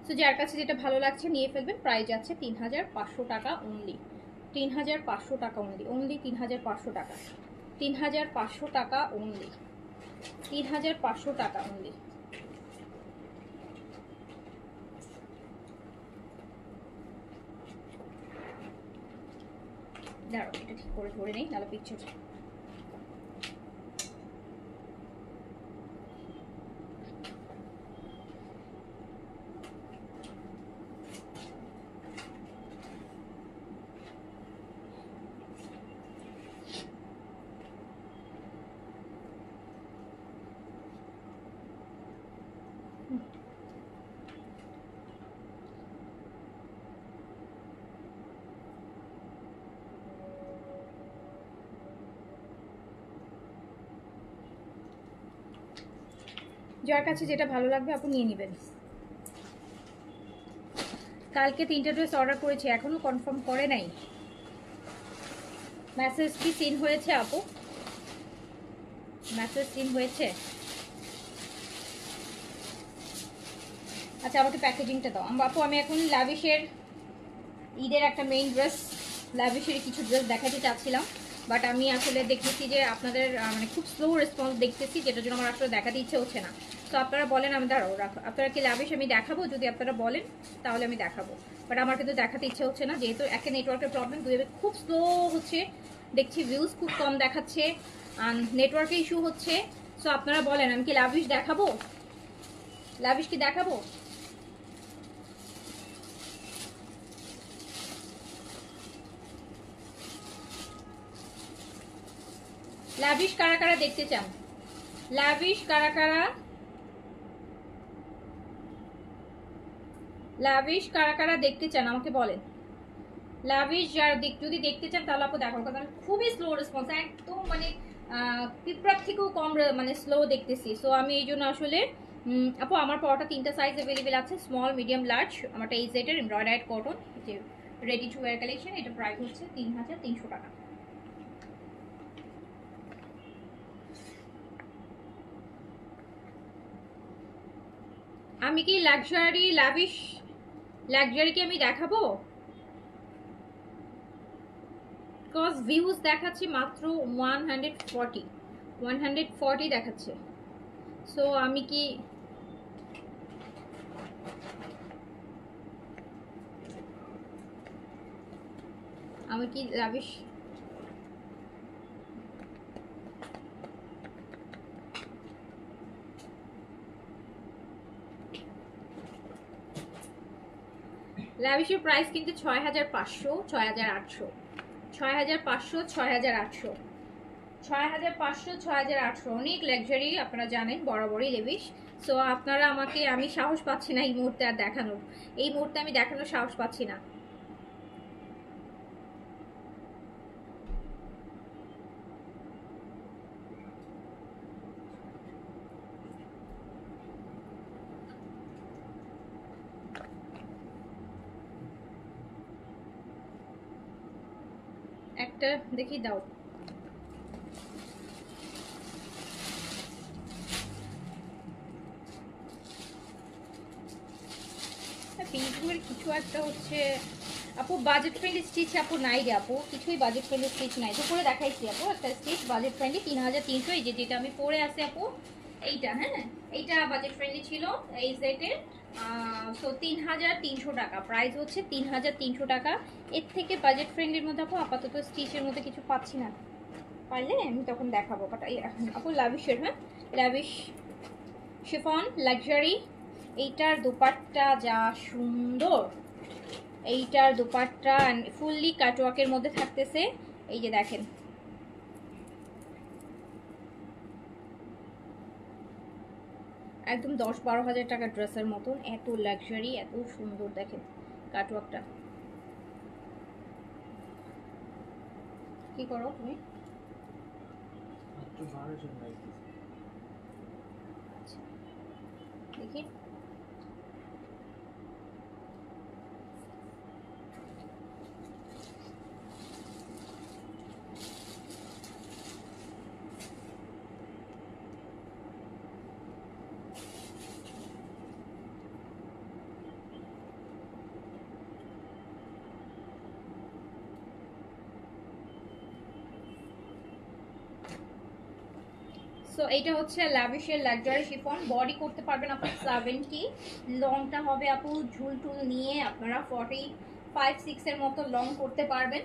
সো যার কাছে যেটা ভালো লাগছে নিয়ে ফেলবেন। প্রাইস যাচ্ছে 3500 টাকা অনলি, 3500 টাকা অনলি, অনলি 3500 টাকা, 3500 টাকা অনলি, 3500 টাকা অনলি। দাঁড়াও, এটা ঠিক করে ধরে নেই, নাহলে পিকচার। যার কাছে যেটা ভালো লাগবে আপু নিয়ে নেবেন। কালকে 3টা ড্রেস অর্ডার করেছি, এখনো কনফার্ম করে নাই। মেসেজ কি সিন হয়েছে আপু? মেসেজ সিন হয়েছে? আচ্ছা আমাকে প্যাকেজিংটা দাও। আপু আমি এখন লাভিশের ঈদের একটা মেইন ড্রেস, লাভিশের কিছু ড্রেস দেখাতে চাচ্ছিলাম, বাট আমি আসলে দেখতেছি যে আপনাদের মানে খুব স্লো রেসপন্স দেখতেছি, যেটার জন্য আমার আসলে দেখাতে ইচ্ছে হচ্ছে না। তো আপনারা বলেন, আমি দাঁড়াও রাখো, আপনারা কি লাভিশ আমি দেখাবো? যদি আপনারা বলেন তাহলে আমি দেখাবো, বাট আমার কিন্তু দেখাতে ইচ্ছে হচ্ছে না, যেহেতু একটা নেটওয়ার্কের প্রবলেম, দুই খুব স্লো হচ্ছে দেখছি, ভিউজ খুব কম দেখাচ্ছে, নেটওয়ার্কে ইস্যু হচ্ছে। সো আপনারা বলেন আমি কি লাভিশ দেখাবো? লাভিশ কি দেখাবো? লাভিশ কারা কারা দেখতে চান? লাভিশ কারা কারা, লাভিশ কারা কারা দেখতে চান আমাকে বলেন। লাভিশ যারা যদি দেখতে চান তাহলে আপু দেখো, কারণ খুবই স্লো রেসপন্স, একদম মানে পিঁপড়ার থেকেও কম মানে স্লো দেখতেছি। সো আমি এই জন্য আসলে আপু আমার পরোটা 3টা সাইজ অ্যাভেলেবেল আছে, স্মল, মিডিয়াম, লার্জ। আমারটা এই সেটের এমব্রয়ডার্ড কটন, যে রেডি টু ওয়্যার কালেকশন। এটা প্রাইস হচ্ছে 3300 টাকা। আমি কি লাক্সারি লাভিশ লাক্সারি কি আমি দেখাবো? কজ ভিউজ দেখাচ্ছে মাত্র 140 দেখাচ্ছে। সো আমি কি লাভিশ লাভিশের প্রাইস কিন্তু 6500, 6800, 6500, 6800, 6500, 6800, অনেক লাক্সারি আপনারা জানেন, বরাবরই লেভিশ। সো আপনারা আমাকে, আমি সাহস পাচ্ছি না এই মুহূর্তে আর দেখানোর, এই মুহূর্তে আমি দেখানোর সাহস পাচ্ছি না। একটা দেখি দাও। পিঙ্কের কিছু একটা হচ্ছে আপু, বাজেট ফ্রেন্ডলি স্টিচ আপু নাই রে আপু, কিছুই বাজেট ফ্রেন্ডলি স্টিচ নাই। দুপুরে দেখাইছি আপু একটা স্টিচ বাজেট ফ্রেন্ডলি 3300, এই যেটা আমি পরে আছি আপু, এইটা, হ্যাঁ এইটা বাজেট ফ্রেন্ডলি ছিল এই সেটের। সো 3300 টাকা প্রাইস হচ্ছে, 3300 টাকা। এর থেকে বাজেট ফ্রেন্ডলির মধ্যে আপু আপাতত স্টিচের মধ্যে কিছু পাচ্ছি না, পারলে আমি তখন দেখাবো। বাট আপু লাভিশের, হ্যাঁ লাভিশ শিফন লাক্সারি, এইটার দুপাট্টা যা সুন্দর, এইটার দুপাট্টা ফুললি কাটওয়ার্কের মধ্যে থাকতেছে। এই যে দেখেন, একদম 10-12 হাজার টাকা ড্রেসের মতন, এত লাক্সারি, এত সুন্দর। দেখেন কাটওয়ার্কটা, কি করো তুমি? দেখি সো এইটা হচ্ছে লাভিশের লাক্সারি শিফন। বডি করতে পারবেন আপু 70, লংটা হবে আপু ঝুল টুল নিয়ে আপনারা 45-6 এর মতো লং করতে পারবেন।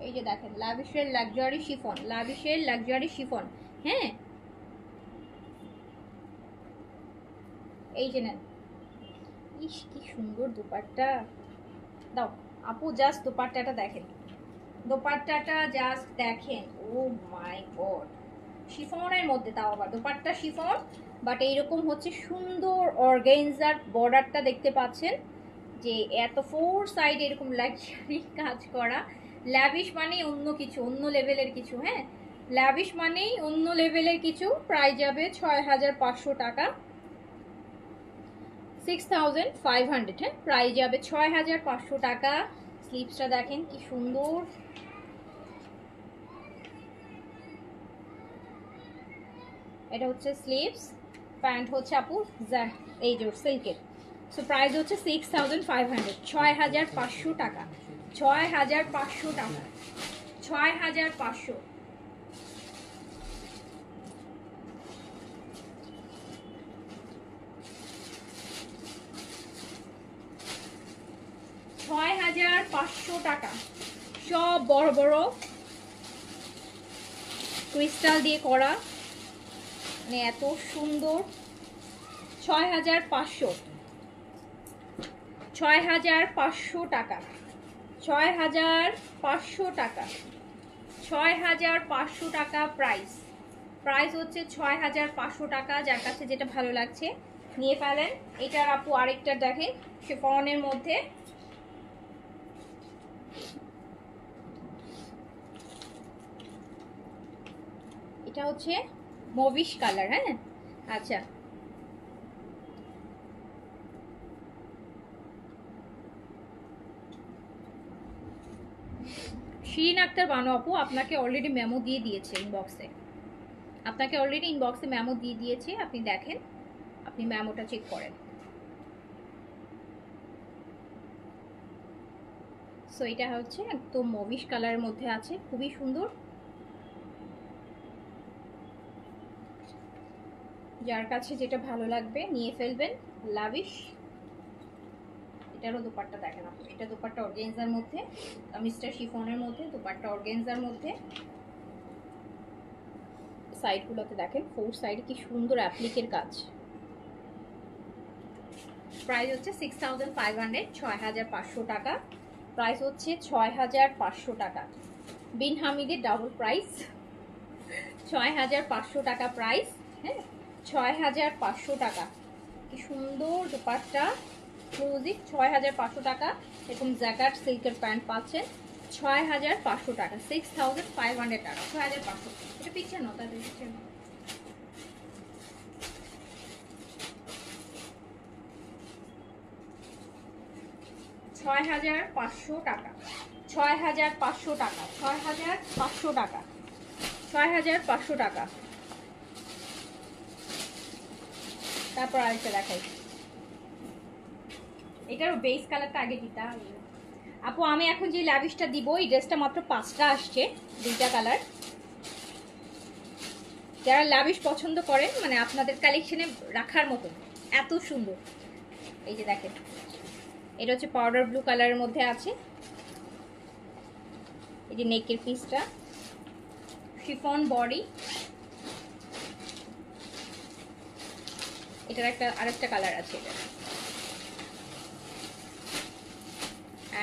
এই যে দেখেন লাভিশের লাক্সারি শিফন, লাভিশের লাক্সারি শিফন, হ্যাঁ এই যে নেন। ইস কি সুন্দর দুপাট্টা, দাও আপু জাস্ট দুপাট্টাটা দেখেন, দোপাট্টাটা জাস্ট দেখেন, ও মাই গড। শিফনের মধ্যে, তাও আবার দোপাট্টা শিফন, বাট এইরকম হচ্ছে সুন্দর অর্গানজার বর্ডারটা দেখতে পাচ্ছেন, যে এত 4 সাইড এরকম লাক্সারি কাজ করা। ল্যাভিশ মানে অন্য কিছু, অন্য লেভেলের কিছু, হ্যাঁ ল্যাভিশ মানেই অন্য লেভেলের কিছু। প্রাইস যাবে 6500 টাকা, 6500। হ্যাঁ, প্রাইস যাবে 6500 টাকা। স্লিভসটা দেখেন কি সুন্দর, এটা হচ্ছে স্লিভস, প্যান্ট হচ্ছে আপু এই যে সিল্কের। সো প্রাইস হচ্ছে 6500, 6500 টাকা, 6500 টাকা, 6500। 6500 টাকা। সব বড় বড় ক্রিস্টাল দিয়ে করা, মানে এত সুন্দর। 6500, 6500 টাকা, 6500 টাকা, 6500 টাকা প্রাইস। প্রাইস হচ্ছে 6500 টাকা। যার কাছে যেটা ভালো লাগছে নিয়ে ফেলেন। এটার আপু আরেকটা দেখেন শিফনের মধ্যে, এটা হচ্ছে মভিশ কালার। হ্যাঁ, আচ্ছা, শিরিন আক্তার বানু আপু আপনাকে অলরেডি মেমো দিয়ে দিয়েছে ইনবক্সে, আপনাকে অলরেডি ইনবক্সে মেমো দিয়ে দিয়েছে, আপনি দেখেন, আপনি মেমোটা চেক করেন। সো এটা হচ্ছে একদম মভিশ কালারের মধ্যে আছে, খুবই সুন্দর। যার কাছে যেটা ভালো লাগবে নিয়ে ফেলবেন। লাভিশ। এটারও দোপাট্টা দেখেন আপু, এটা দোপাট্টা অর্গানজার মধ্যে, মিস্টার শিফনের মধ্যে, দোপাট্টা অর্গানজার মধ্যে। সাইডগুলোতে দেখেন, ফোর সাইডে কি সুন্দর অ্যাপ্লিকের কাজ। প্রাইস হচ্ছে 6500, 6500 টাকা। প্রাইস হচ্ছে 6500 টাকা। বিন হামিদের ডাবল প্রাইস, 6500 টাকা প্রাইস। হ্যাঁ, 6500 টাকা। কি সুন্দর দোপাট্টা, ক্লোজিক। 6500 টাকা। এরকম জ্যাকেট সিল্কের প্যান্ট পাচ্ছেন 6500 টাকা, 6500 টাকা, 6500। এটা পিকচার নয়, তাদের পিকচার নয়। 6500 টাকা, 6500 টাকা, 6500 টাকা, 6500 টাকা। তারপর আরেকটা দেখাই, এটারও বেস কালারটা আগে দিতে হবে আপু। আমি এখন যে ল্যাভিশটা দিব, এই ড্রেসটা মাত্র 5টা আসছে, 2টা কালার। যারা ল্যাভিশ পছন্দ করেন, মানে আপনাদের কালেকশনে রাখার মতো এত সুন্দর। এই যে দেখেন, এটা হচ্ছে পাউডার ব্লু কালারের মধ্যে আছে। এই যে নেকের পিসটা, শিফন বডি। এটার আরেকটা কালার আছে এটা।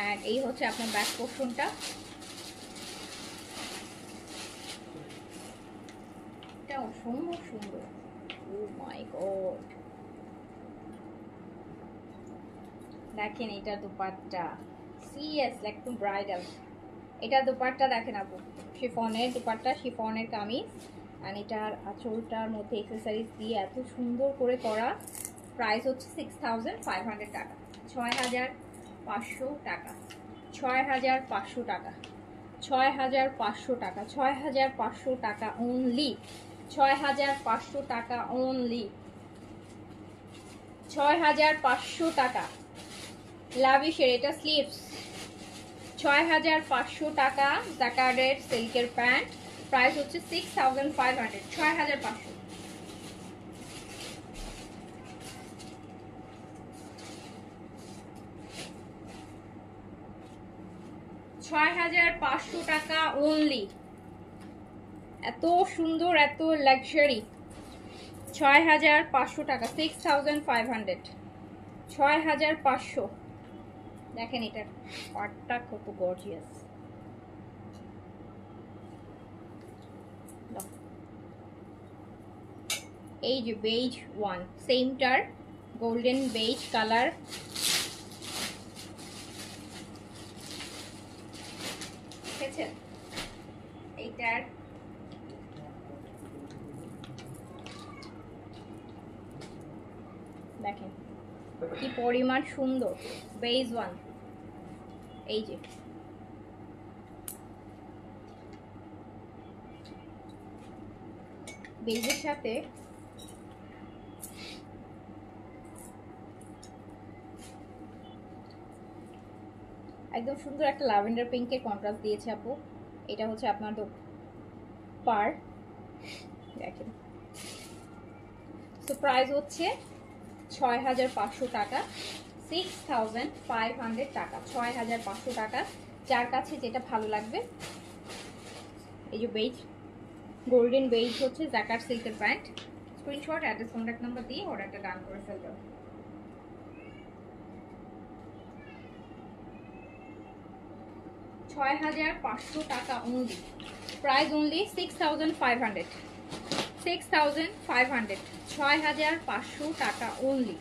এন্ড এই হচ্ছে আপনার ব্যাক পোর্শনটা। এটা অসম্ভব সুন্দর। ও মাই গড, দেখেন এটা দোপাট্টা, সিএস একদম ব্রাইডাল। এটা দোপাট্টা দেখেন আপু, শিফনের দোপাট্টা, শিফনের কামিজ। আর এটার আঁচলটার মধ্যে অ্যাক্সেসরিজ দিয়ে এত সুন্দর করে করা। প্রাইস হচ্ছে 6500 টাকা, 6500 টাকা, 6500 টাকা, 6500 টাকা, 6500 টাকা অনলি, 6500 টাকা অনলি, 6500 টাকা। লাভিশের এটা স্লিভস, 6500 টাকা। জাকার্ডের সিল্কের প্যান্ট। প্রাইস হচ্ছে 6500, 6500। 6500 টাকা অনলি। এত সুন্দর, এত লাক্সারি। 6500 টাকা, 6500, 6500। দেখেন এটার পার্টটা কত গর্জিয়াস। এই যে বেজ ওয়ান, সেমটার গোল্ডেন বেজ কালার। এইটার দেখেন কি পরিমাণ সুন্দর, বেজ ওয়ান। এই যে বেজের সাথে একদম সুন্দর একটা ল্যাভেন্ডার পিঙ্কের কন্ট্রাস্ট দিয়েছে আপু। এটা হচ্ছে আপনার পার, দেখেন। তো প্রাইস হচ্ছে 6500 টাকা, 6500 টাকা, 6500 টাকা। যার কাছে যেটা ভালো লাগবে। এই যে বেজ, গোল্ডেন বেজ হচ্ছে জ্যাকার্ড সিল্কের pant. Screenshot, address, contact number দিয়ে অর্ডারটা ডান করে ফেলবেন। 6500 টাকা অনলি, প্রাইস অনলি 6500, 6500, 6500 টাকা অনলি,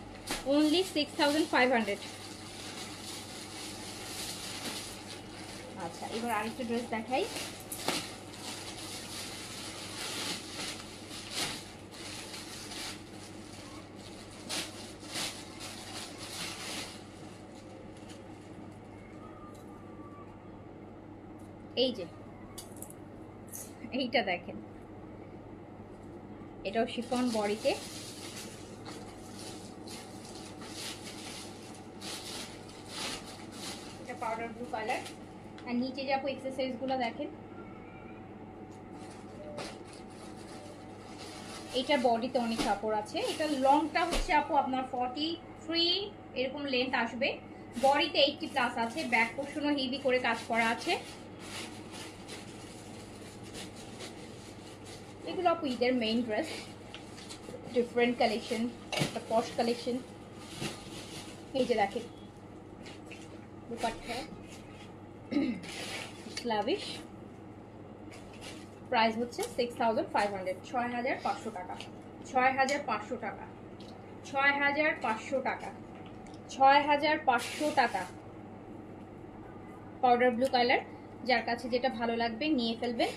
অনলি 6500। আচ্ছা, এবার আরেকটা ড্রেস দেখাই। এই যে এইটা দেখেন, এটাও শিফন বডিতে। এটা পাউডার ব্লু কালার। আর নিচে যে আপু এক্সারসাইজ গুলো দেখেন, এটা বডিতে অনেক কাপড় আছে। এটা লংটা হচ্ছে আপু আপনার 43 এরকম লেন্থ আসবে, বডিতে 80 প্লাস আছে, ব্যাক পোর্শনও হেভি করে কাজ করা আছে। এগুলো আপু ঈদের মেইন ড্রেস, ডিফারেন্ট কালেকশন, একটা পশ কালেকশন। এই যে দেখেন দুপাট্টা স্লাভিশ, প্রাইস হচ্ছে 6500, 6500 টাকা, 6500 টাকা, 6500 টাকা, 6500 টাকা। পাউডার ব্লু কালার, যার কাছে যেটা ভালো লাগবে নিয়ে ফেলবেন।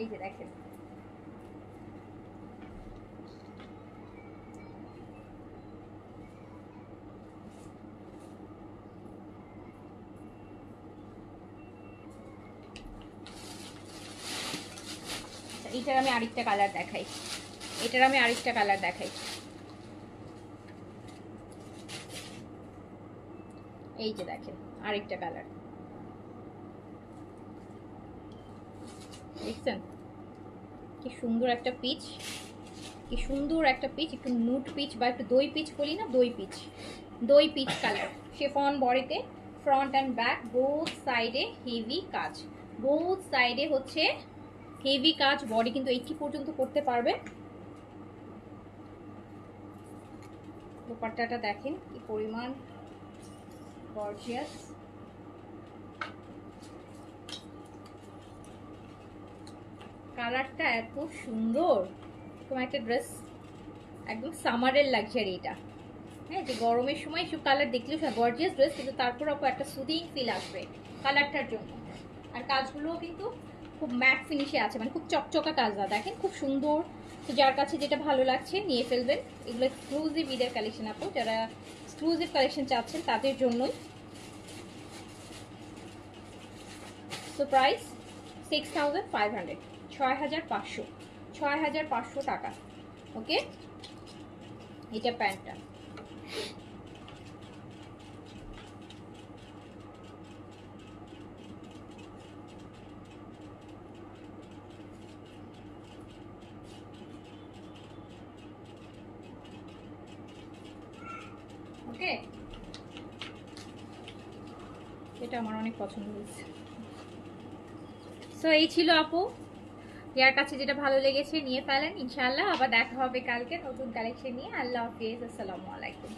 এই যে দেখেন এটার আমি আরেকটা কালার দেখাই, এটার আমি আরেকটা কালার দেখাই। এই যে দেখেন আরেকটা কালার, দেখছেন কি সুন্দর একটা পিচ, কি সুন্দর একটা পিচ, একটু নুট পিচ বা একটু দই পিচ বলি না, দই পিচ, দই পিচ কালার। শিফন বডিতে, ফ্রন্ট অ্যান্ড ব্যাক বোথ সাইডে হেভি কাজ, বোথ সাইডে হচ্ছে হেভি কাজ। বডি কিন্তু 80 পর্যন্ত করতে পারবে। দুপাট্টাটা দেখেন কি পরিমাণ গর্জিয়াস, কালারটা এত সুন্দর। তোমার একটা ড্রেস একদম সামারের লাক্সারি এটা, হ্যাঁ, যে গরমের সময় এসব কালার দেখলেও গর্জিয়াস ড্রেস, কিন্তু তারপর একটা সুদিং ফিল আসবে কালারটার জন্য। আর কাজগুলোও কিন্তু খুব ম্যাট ফিনিশে আছে, মানে খুব চকচকা কাজ না, দেখেন খুব সুন্দর। তো যার কাছে যেটা ভালো লাগছে নিয়ে ফেলবেন। এগুলো এক্সক্লুসিভ ঈদের কালেকশন আপু, যারা এক্সক্লুসিভ কালেকশন চাচ্ছেন তাদের জন্যই। তো প্রাইস 6500, 6500, 6500 টাকা। ওকে, এটা প্যান্টটা। ওকে, এটা আমার অনেক পছন্দ হয়েছে। সো এই ছিল আপু, যার কাছে যেটা ভালো লেগেছে নিয়ে ফেলেন। ইনশাআল্লাহ আবার দেখা হবে কালকে নতুন কালেকশন নিয়ে। আল্লাহ হাফিজ, আসসালামু আলাইকুম।